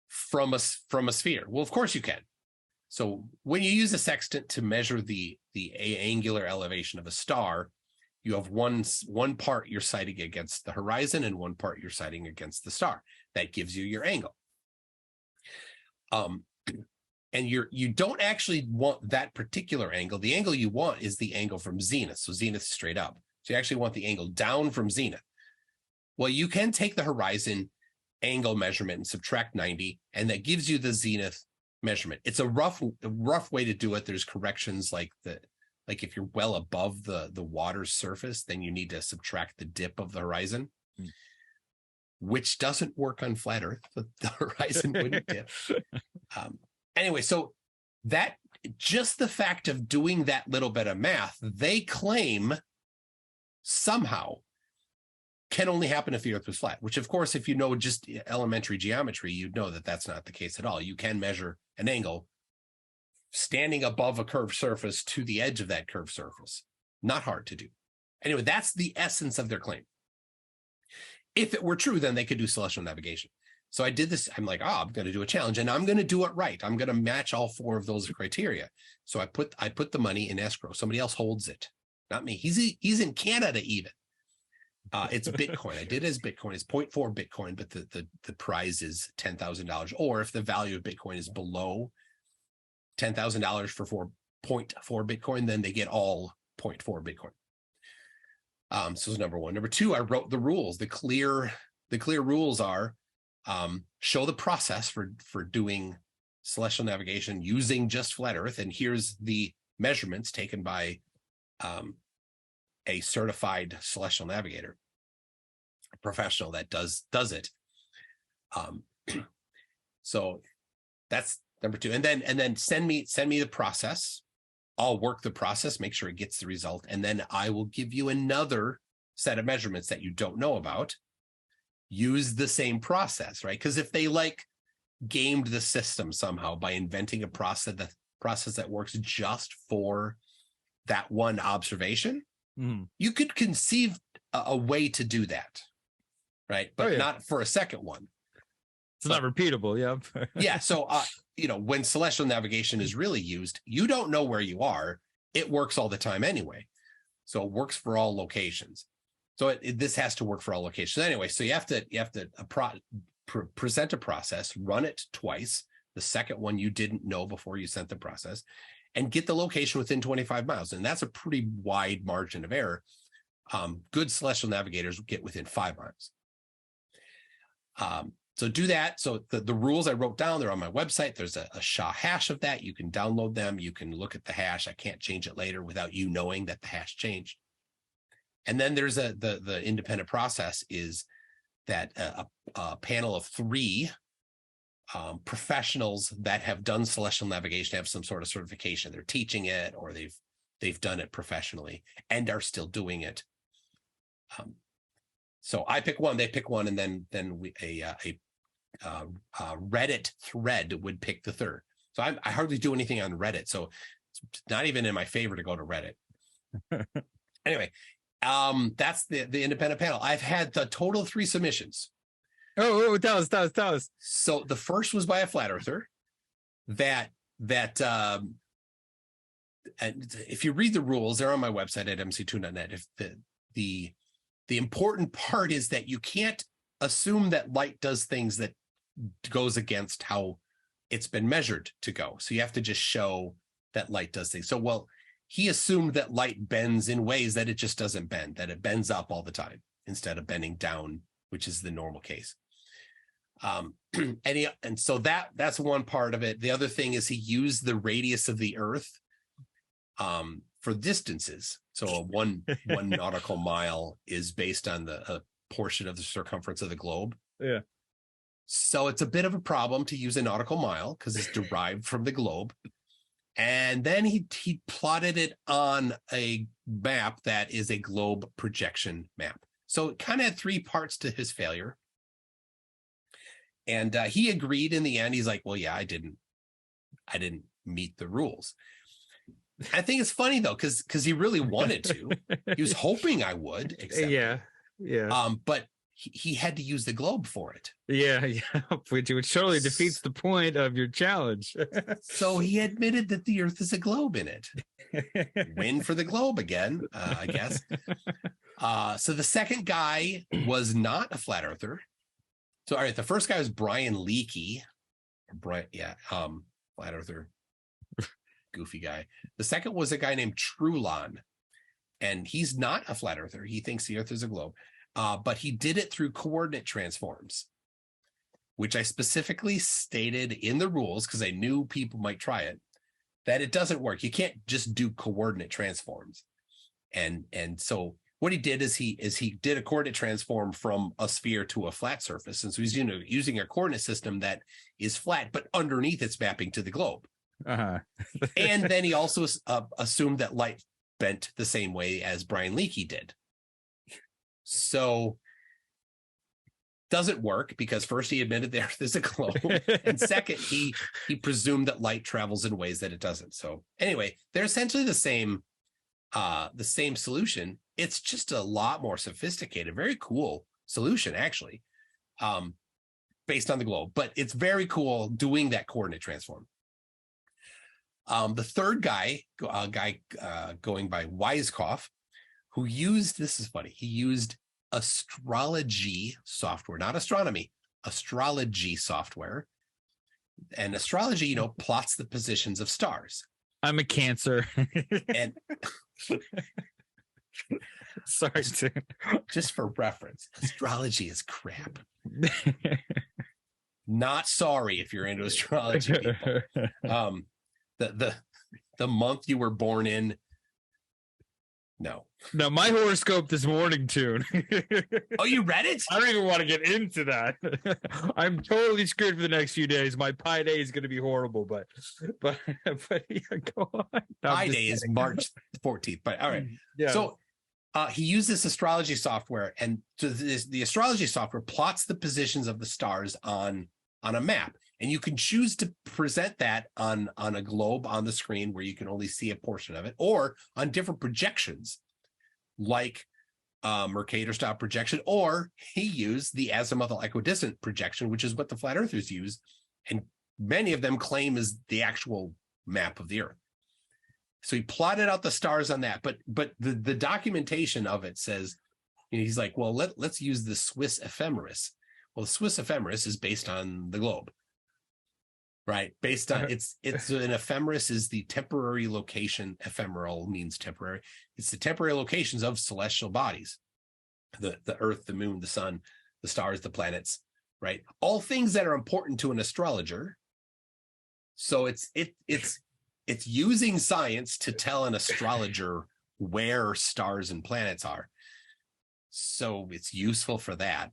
From a sphere. Well, of course you can. So when you use a sextant to measure the angular elevation of a star, you have one part you're sighting against the horizon and one part you're sighting against the star. That gives you your angle. And you don't actually want that particular angle. The angle you want is the angle from zenith. So zenith straight up. So you actually want the angle down from zenith. Well, you can take the horizon angle measurement and subtract 90, and that gives you the zenith measurement. It's a rough way to do it. There's corrections like if you're well above the water's surface, then you need to subtract the dip of the horizon, which doesn't work on flat Earth. The horizon wouldn't dip. Anyway, so that just the fact of doing that little bit of math, they claim somehow can only happen if the Earth was flat, which of course, if you know just elementary geometry, you'd know that that's not the case at all. You can measure an angle standing above a curved surface to the edge of that curved surface. Not hard to do. Anyway, that's the essence of their claim. If it were true, then they could do celestial navigation. So I did this. I'm like, I'm going to do a challenge and I'm going to do it right. I'm going to match all 4 of those criteria. So I put the money in escrow. Somebody else holds it, not me. He's in Canada even. It's Bitcoin. I did it as Bitcoin. It's 0.4 Bitcoin, but the prize is $10,000. Or if the value of Bitcoin is below $10,000 for 0.4 Bitcoin, then they get all 0.4 Bitcoin. So it's number 1. Number 2, I wrote the rules. The clear rules are show the process for doing celestial navigation using just flat Earth. And here's the measurements taken by a certified celestial navigator, a professional that does it. So that's number 2. And then send me the process. I'll work the process, make sure it gets the result, and then I will give you another set of measurements that you don't know about. Use the same process, right? Because if they gamed the system somehow by inventing a process that works just for that one observation, you could conceive a way to do that, right? But not for a second one. It's not repeatable, yeah. Yeah, so when celestial navigation is really used, you don't know where you are. It works all the time anyway. So it works for all locations. So this has to work for all locations anyway. So you have to present a process, run it twice. The second one you didn't know before you sent the process, and get the location within 25 miles. And that's a pretty wide margin of error. Good celestial navigators get within 5 miles. So do that. So the rules I wrote down, they're on my website. There's a SHA hash of that. You can download them. You can look at the hash. I can't change it later without you knowing that the hash changed. And then there's the independent process is that a panel of 3 professionals that have done celestial navigation, have some sort of certification. They're teaching it, or they've done it professionally and are still doing it. So I pick one, they pick one, and then a Reddit thread would pick the third. So I hardly do anything on Reddit, so it's not even in my favor to go to Reddit. Anyway, that's the independent panel. I've had the total of 3 submissions. Oh, tell us. So the first was by a flat earther that and if you read the rules, they're on my website at mc2.net. If the important part is that you can't assume that light does things that goes against how it's been measured to go. So you have to just show that light does things. So, he assumed that light bends in ways that it just doesn't bend, that it bends up all the time instead of bending down, which is the normal case. And so that's one part of it. The other thing is he used the radius of the Earth for distances. So one nautical mile is based on a portion of the circumference of the globe. Yeah. So it's a bit of a problem to use a nautical mile because it's derived from the globe. And then he plotted it on a map that is a globe projection map. So it kind of had three parts to his failure. And he agreed in the end. He's like, well, yeah, I didn't meet the rules. I think it's funny, though, because he really wanted to. He was hoping I would accept Yeah. But he had to use the globe for it. Yeah, which totally defeats the point of your challenge. So he admitted that the Earth is a globe in it. Win for the globe again, I guess. So the second guy was not a flat earther. So, all right, the first guy was Brian Leakey. Flat earther, goofy guy. The second was a guy named Trulon, and he's not a flat earther. He thinks the Earth is a globe. But he did it through coordinate transforms, which I specifically stated in the rules because I knew people might try it, that it doesn't work. You can't just do coordinate transforms. And so what he did is he did a coordinate transform from a sphere to a flat surface. And so he's using a coordinate system that is flat, but underneath it's mapping to the globe. Uh-huh. And then he also assumed that light bent the same way as Brian Leakey did. So doesn't work because first he admitted the Earth is a globe, and second he presumed that light travels in ways that it doesn't. So anyway, they're essentially the same solution. It's just a lot more sophisticated, very cool solution actually, based on the globe. But it's very cool doing that coordinate transform. The third guy going by Weiskopf, who used, this is funny, he used astrology software, not astronomy, astrology software. And astrology, plots the positions of stars. I'm a Cancer. And sorry, just for reference, astrology is crap. Not sorry if you're into astrology, people. The month you were born in, no, my horoscope this morning, Tune. Oh, you read it? I don't even want to get into that. I'm totally screwed for the next few days. My Pi Day is going to be horrible, but yeah, go on. Pi Day is March 14th, but all right. Yeah. So he used this astrology software, and so the astrology software plots the positions of the stars on a map. And you can choose to present that on a globe on the screen where you can only see a portion of it, or on different projections like Mercator style projection, or he used the azimuthal equidistant projection, which is what the flat earthers use. And many of them claim is the actual map of the Earth. So he plotted out the stars on that. But the documentation of it says, he's like, well, let's use the Swiss ephemeris. Well, the Swiss ephemeris is based on the globe. Right. Based on it's an ephemeris is the temporary location. Ephemeral means temporary. It's the temporary locations of celestial bodies, the Earth, the moon, the sun, the stars, the planets, right? All things that are important to an astrologer. So it's using science to tell an astrologer where stars and planets are. So it's useful for that.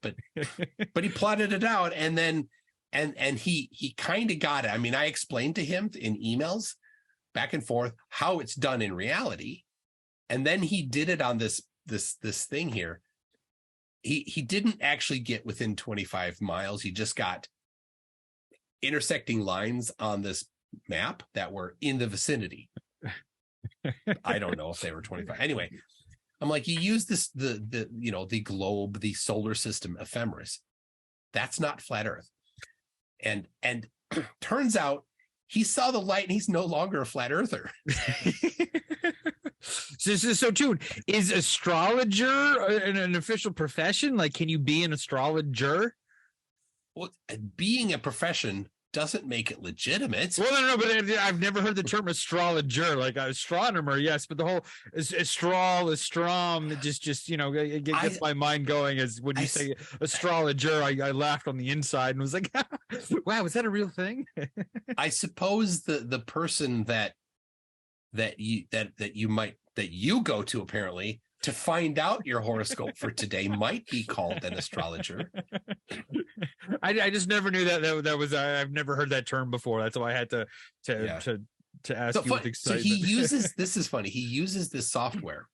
But he plotted it out, and then And he kind of got it. I mean, I explained to him in emails back and forth how it's done in reality. And then he did it on this thing here. He didn't actually get within 25 miles. He just got intersecting lines on this map that were in the vicinity. I don't know if they were 25. Anyway, I'm like, you use the globe, the solar system ephemeris. That's not flat Earth. And turns out he saw the light and he's no longer a flat earther. So dude, is astrologer an official profession? Like, can you be an astrologer? Well, being a profession doesn't make it legitimate. Well, no, but I've never heard the term astrologer, like astronomer, yes, but the whole astrom, just it gets my mind going. As when you say astrologer, I laughed on the inside and was like, wow, is that a real thing? I suppose the person that you go to apparently to find out your horoscope for today might be called an astrologer. I just never knew that was I've never heard that term before. That's why I had to ask you with excitement. So he uses this is funny. He uses this software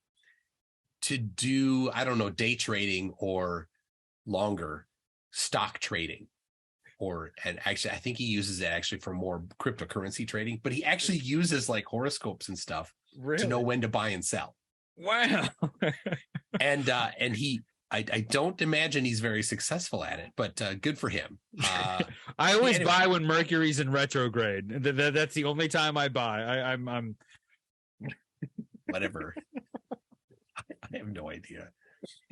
to do, I don't know, day trading or longer stock trading. And actually, I think he uses it actually for more cryptocurrency trading, but he actually uses like horoscopes and stuff to know when to buy and sell. Wow. and I don't imagine he's very successful at it, but good for him. I always buy when Mercury's in retrograde. That's the only time I buy. I'm whatever. I have no idea.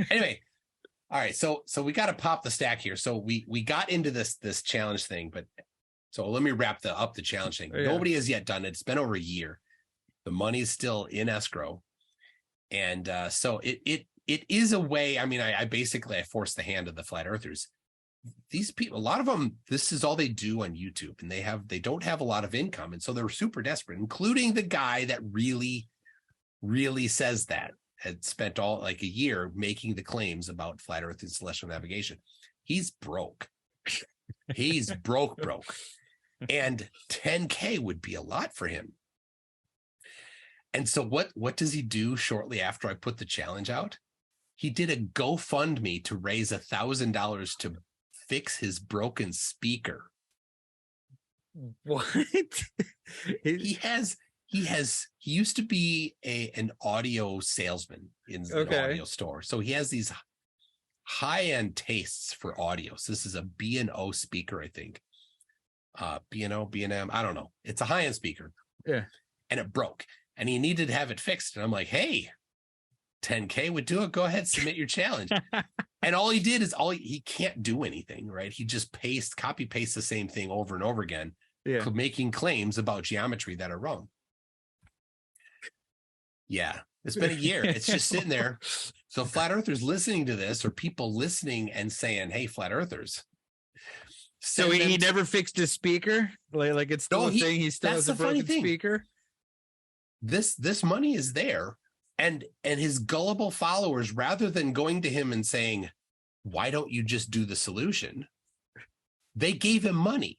Anyway, all right. So we got to pop the stack here. So we got into this challenge thing, but so let me wrap up the challenge thing. Yeah. Nobody has yet done it. It's been over a year. The money's still in escrow, and so it is a way. I mean, I basically forced the hand of the flat earthers. These people, a lot of them, this is all they do on YouTube, and they don't have a lot of income, and so they're super desperate, including the guy that really says that. Had spent all like a year making the claims about flat earth and celestial navigation. He's broke. He's broke. And 10K would be a lot for him. And so what does he do shortly after I put the challenge out? He did a GoFundMe to raise $1,000 to fix his broken speaker. What? He used to be an audio salesman in an audio store. So he has these high-end tastes for audio. So this is a B&O speaker, I think. B&O, B&M, I don't know. It's a high-end speaker. Yeah. And it broke. And he needed to have it fixed. And I'm like, hey, 10K would do it. Go ahead, submit your challenge. And all he did is he can't do anything, right? He just copy paste the same thing over and over again, making claims about geometry that are wrong. Yeah, it's been a year. It's just sitting there. So flat earthers listening to this, or people listening and saying, hey, flat earthers. So he never fixed his speaker? Like it's still a thing? He still has a broken speaker? This money is there. And his gullible followers, rather than going to him and saying, why don't you just do the solution? They gave him money.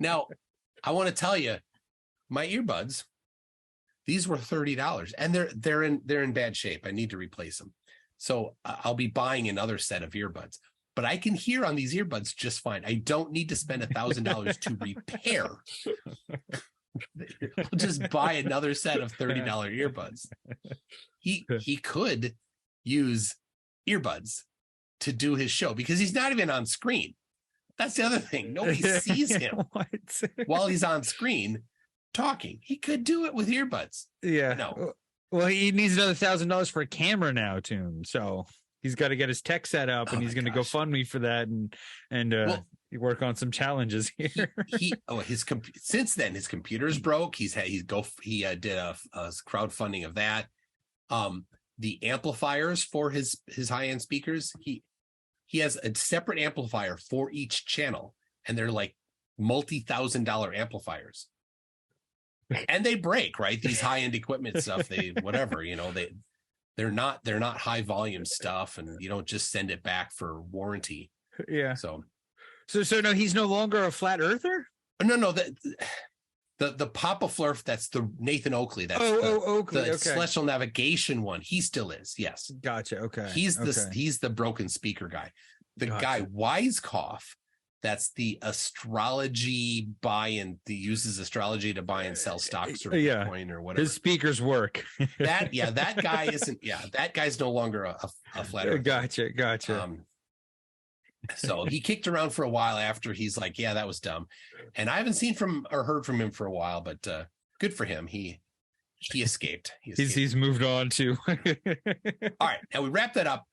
Now, I want to tell you, my earbuds, these were $30, and they're in bad shape. I need to replace them. So I'll be buying another set of earbuds. But I can hear on these earbuds just fine. I don't need to spend $1,000 to repair. I'll just buy another set of $30 earbuds. He could use earbuds to do his show because he's not even on screen. That's the other thing. Nobody sees him while he's on screen talking. He could do it with earbuds. Yeah. No. Well, he needs another $1,000 for a camera now, too. So he's got to get his tech set up, and he's going to go fund me for that, and work on some challenges here. Since then his computer's broke. He did a crowdfunding of that. The amplifiers for his high-end speakers, he has a separate amplifier for each channel, and they're like multi-$1,000 amplifiers. And they break, right? These high-end equipment stuff, they're not high volume stuff, and you don't just send it back for warranty. Yeah. So no, he's no longer a flat earther? No, the Papa Flerf, that's the Nathan Oakley. That's Oakley, the celestial navigation one. He still is, yes. Gotcha. Okay. He's the broken speaker guy. The guy Wisecoff, that's the astrology uses astrology to buy and sell stocks or Bitcoin or whatever. His speakers work. that guy isn't. Yeah, that guy's no longer a flat earther. Gotcha. So he kicked around for a while after he's like, yeah, that was dumb. And I haven't seen heard from him for a while, but good for him. He escaped. He's moved on too. All right. Now we wrap that up.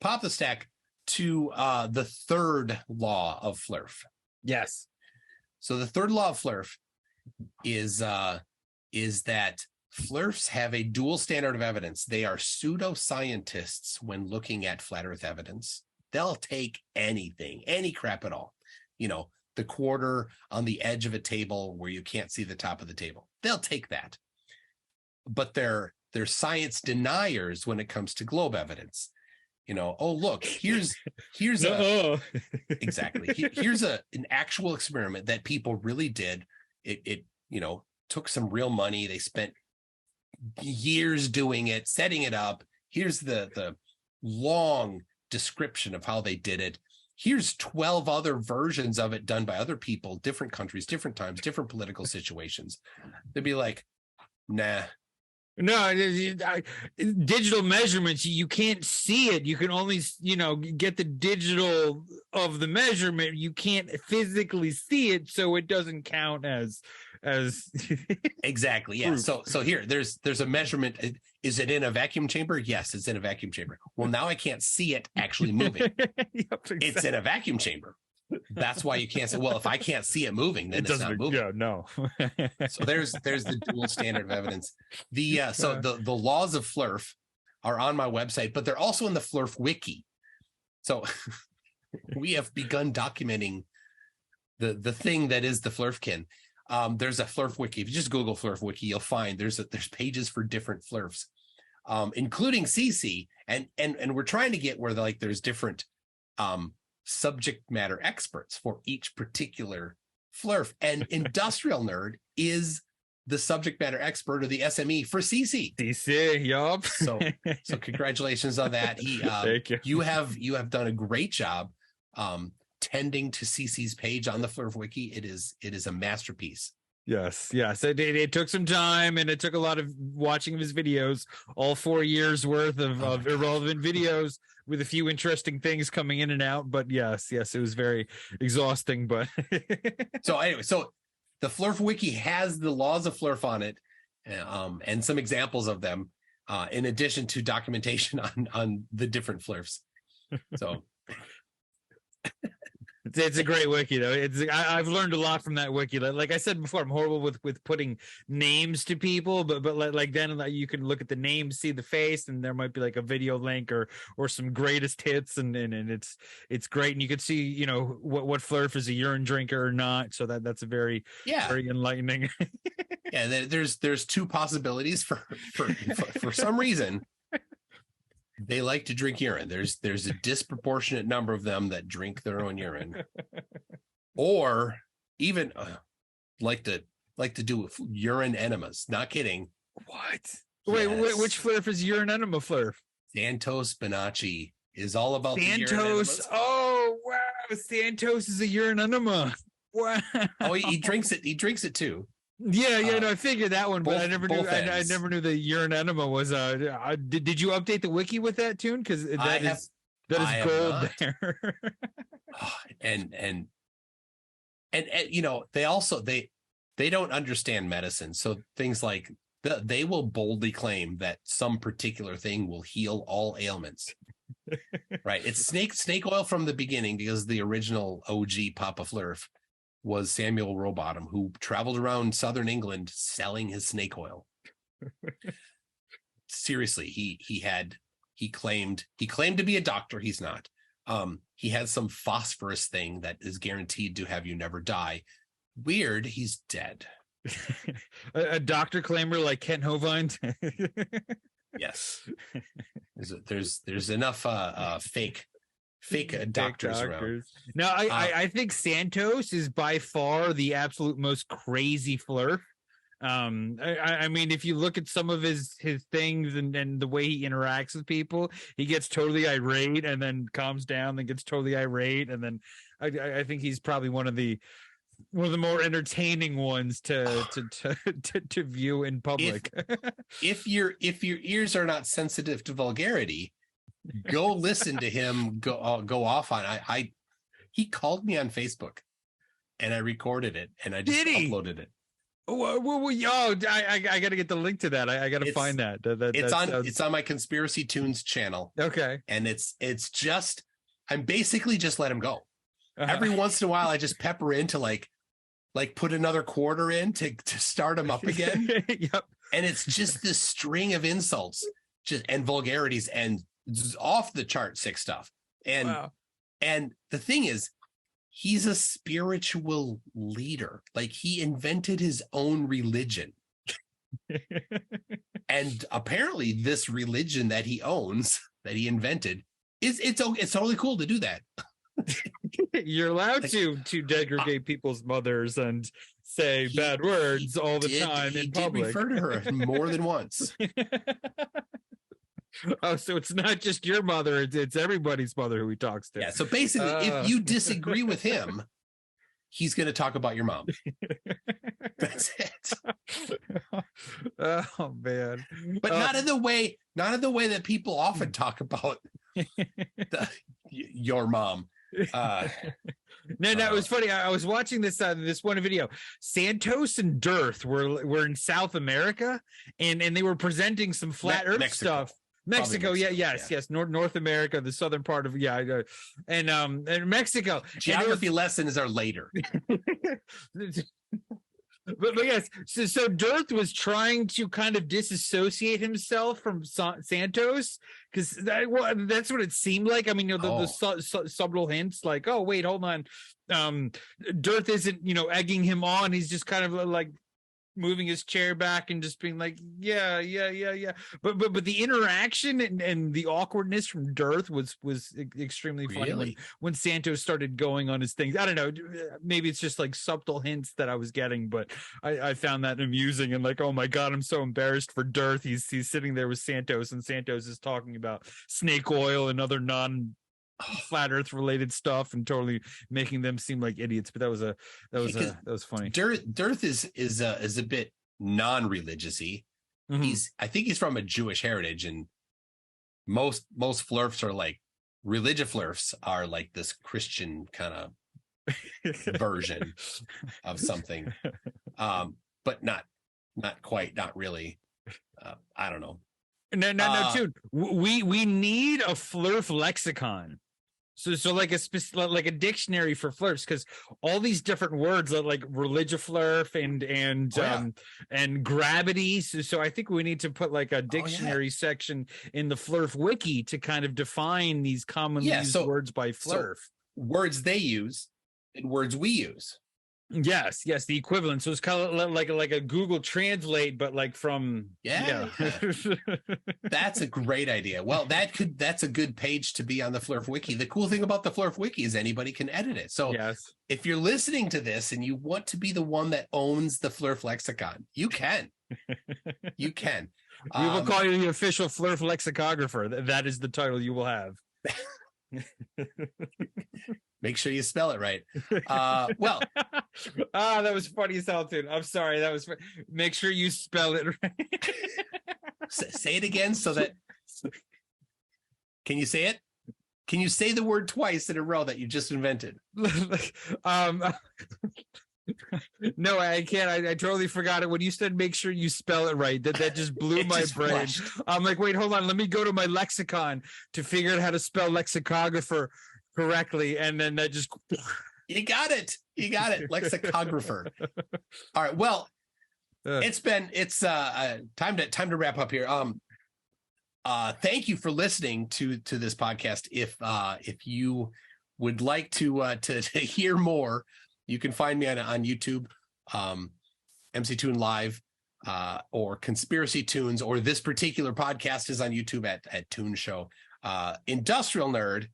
Pop the stack to the third law of Flerf. Yes. So the third law of Flerf is that Flerfs have a dual standard of evidence. They are pseudoscientists when looking at flat earth evidence. They'll take anything, any crap at all. The quarter on the edge of a table where you can't see the top of the table. They'll take that. But they're science deniers when it comes to globe evidence. Oh, look, here's No. exactly. Here's an actual experiment that people really did. It took some real money. They spent years doing it, setting it up. Here's the long description of how they did it. Here's 12 other versions of it done by other people, different countries, different times, different political situations. They'd be like, nah. No, digital measurements, you can't see it. You can only, get the digital of the measurement. You can't physically see it, so it doesn't count as exactly. Yeah. So here, there's a measurement. Is it in a vacuum chamber? Yes, it's in a vacuum chamber. Well, now I can't see it actually moving. Yep, exactly. It's in a vacuum chamber. That's why you can't say, well, if I can't see it moving, then it's not moving. Yeah, no. So there's the dual standard of evidence. The laws of Flerf are on my website, but they're also in the Flerf Wiki. So we have begun documenting the thing that is the Flerfkin. There's a Flerf Wiki. If you just Google Flerf Wiki, you'll find there's pages for different Flerfs, including CC, and we're trying to get where there's different subject matter experts for each particular Flerf, and Industrial Nerd is the subject matter expert or the SME for CC. CC, yup. So congratulations on that. Thank you. You have done a great job tending to CC's page on the Flerf Wiki. It is a masterpiece. Yes. It took some time, and it took a lot of watching of his videos, all 4 years worth of irrelevant videos with a few interesting things coming in and out. But yes, it was very exhausting. But so anyway, the Flerf Wiki has the laws of Flerf on it, and some examples of them, in addition to documentation on the different Flerfs. So. It's a great wiki, though. I've learned a lot from that wiki. Like I said before, I'm horrible with putting names to people, but then you can look at the name, see the face, and there might be like a video link or some greatest hits, and it's great. And you can see what Flerf is a urine drinker or not. So that's a very enlightening. Yeah, there's two possibilities for some reason. They like to drink urine. There's a disproportionate number of them that drink their own urine, or even like to do urine enemas. Not kidding. What? Wait, which Flerf is urine enema Flerf? Santos Bonacci is all about Santos. The urine enemas. Oh wow, Santos is a urine enema. Wow. Oh, he drinks it. He drinks it too. Yeah, no, I figured that one, but I never knew. I never knew the urine enema was. Did you update the wiki with that tune? Because that is gold there. and they also they don't understand medicine, so things like they will boldly claim that some particular thing will heal all ailments. Right? It's snake oil from the beginning, because the original OG Papa Flerf was Samuel Rowbottom, who traveled around southern England selling his snake oil. Seriously, he claimed to be a doctor. He's not. He had some phosphorus thing that is guaranteed to have you never die. Weird, he's dead. A doctor claimer like Kent Hovind. Yes. There's enough fake doctors around. No, I think Santos is by far the absolute most crazy Flerf. I mean, if you look at some of his things and the way he interacts with people, he gets totally irate and then calms down, then gets totally irate, and then I think he's probably one of the more entertaining ones to view in public. If your ears are not sensitive to vulgarity, go listen to him go off on. He called me on Facebook, and I recorded it, and I just uploaded it. I got to get the link to that. I got to find that. It's on my Conspiracy Tunes channel. Okay, and it's just I'm basically just let him go. Every once in a while, I just pepper in to like put another quarter in to start him up again. Yep. And it's just this string of insults, and vulgarities and off the chart sick stuff. And the thing is, he's a spiritual leader. Like, he invented his own religion. And apparently this religion that he owns, that he invented, It's totally cool to do that. You're allowed to degrade people's mothers and say bad words all the time in public. He did refer to her more than once. Oh, so it's not just your mother; it's everybody's mother who he talks to. Yeah. So basically, if you disagree with him, he's going to talk about your mom. That's it. Oh man! But not in the way that people often talk about your mom. No, it was funny. I was watching this one video. Santos and Dearth were in South America, and they were presenting some flat Earth stuff. Mexico, yes. North America, the southern part of and Mexico. Geography lessons are later. But yes, so Dearth was trying to kind of disassociate himself from Santos because that's what it seemed like. I mean, the subtle hints like, oh wait, hold on, Dearth isn't egging him on. He's just kind of like moving his chair back and just being like, yeah. But the interaction and the awkwardness from Dearth was extremely funny really? when Santos started going on his things. I don't know, maybe it's just like subtle hints that I was getting, but I found that amusing and like, oh my God, I'm so embarrassed for Dearth. He's sitting there with Santos and Santos is talking about snake oil and other flat Earth related stuff and totally making them seem like idiots. But that was funny. Dearth is a bit non-religious-y. Mm-hmm. I think he's from a Jewish heritage, and most Flerfs are like religious Flerfs are like this Christian kind of version of something, but not quite, not really. I don't know. No, dude. We need a Flerf lexicon. So like a dictionary for Flerfs, because all these different words are like religious Flerf and gravity. So I think we need to put like a dictionary section in the Flerf Wiki to kind of define these commonly used words by Flerf. So words they use and words we use. Yes, the equivalent. So it's kind of like a Google Translate, but like from That's a great idea. Well, that's a good page to be on the Flerf Wiki. The cool thing about the Flerf Wiki is anybody can edit it. So if you're listening to this and you want to be the one that owns the Flerf lexicon, you can. You can. We will call you the official Flerf lexicographer. That is the title you will have. Make sure you spell it right. Well, that was funny as hell, dude. I'm sorry. That was. Make sure you spell it right. Say it again so that. Can you say it? Can you say the word twice in a row that you just invented? No, I can't. I totally forgot it when you said make sure you spell it right. That just blew my brain. Flushed. I'm like, wait, hold on. Let me go to my lexicon to figure out how to spell lexicographer correctly, and then that just you got it lexicographer. All right, well, it's time to wrap up here. Thank you for listening to this podcast. If you would like to hear more, you can find me on YouTube, MC Toon Live, or Conspiracy Tunes, or this particular podcast is on YouTube at Toon Show. Industrial Nerd,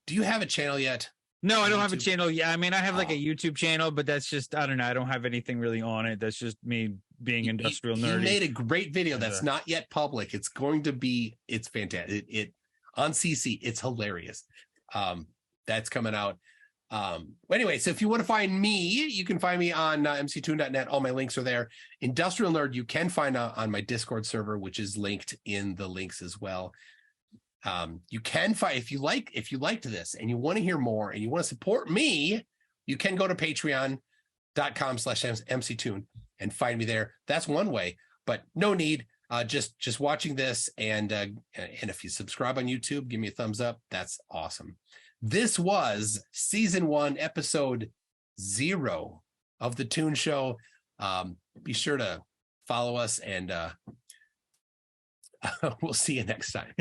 do you have a channel yet? No, I don't have a channel yet. I mean, I have like a YouTube channel, but that's just, I don't know. I don't have anything really on it. That's just me being industrial nerdy. You made a great video that's not yet public. It's fantastic. It on CC. It's hilarious. That's coming out. Anyway, so if you want to find me, you can find me on mctoon.net. All my links are there. Industrial Nerd, you can find on my Discord server, which is linked in the links as well. You can find, if you liked this and you want to hear more and you want to support me, you can go to patreon.com/mctoon and find me there. That's one way, but no need. Just watching this, and if you subscribe on YouTube, give me a thumbs up. That's awesome. This was season 1, episode 0 of the Toon Show. Be sure to follow us, and we'll see you next time.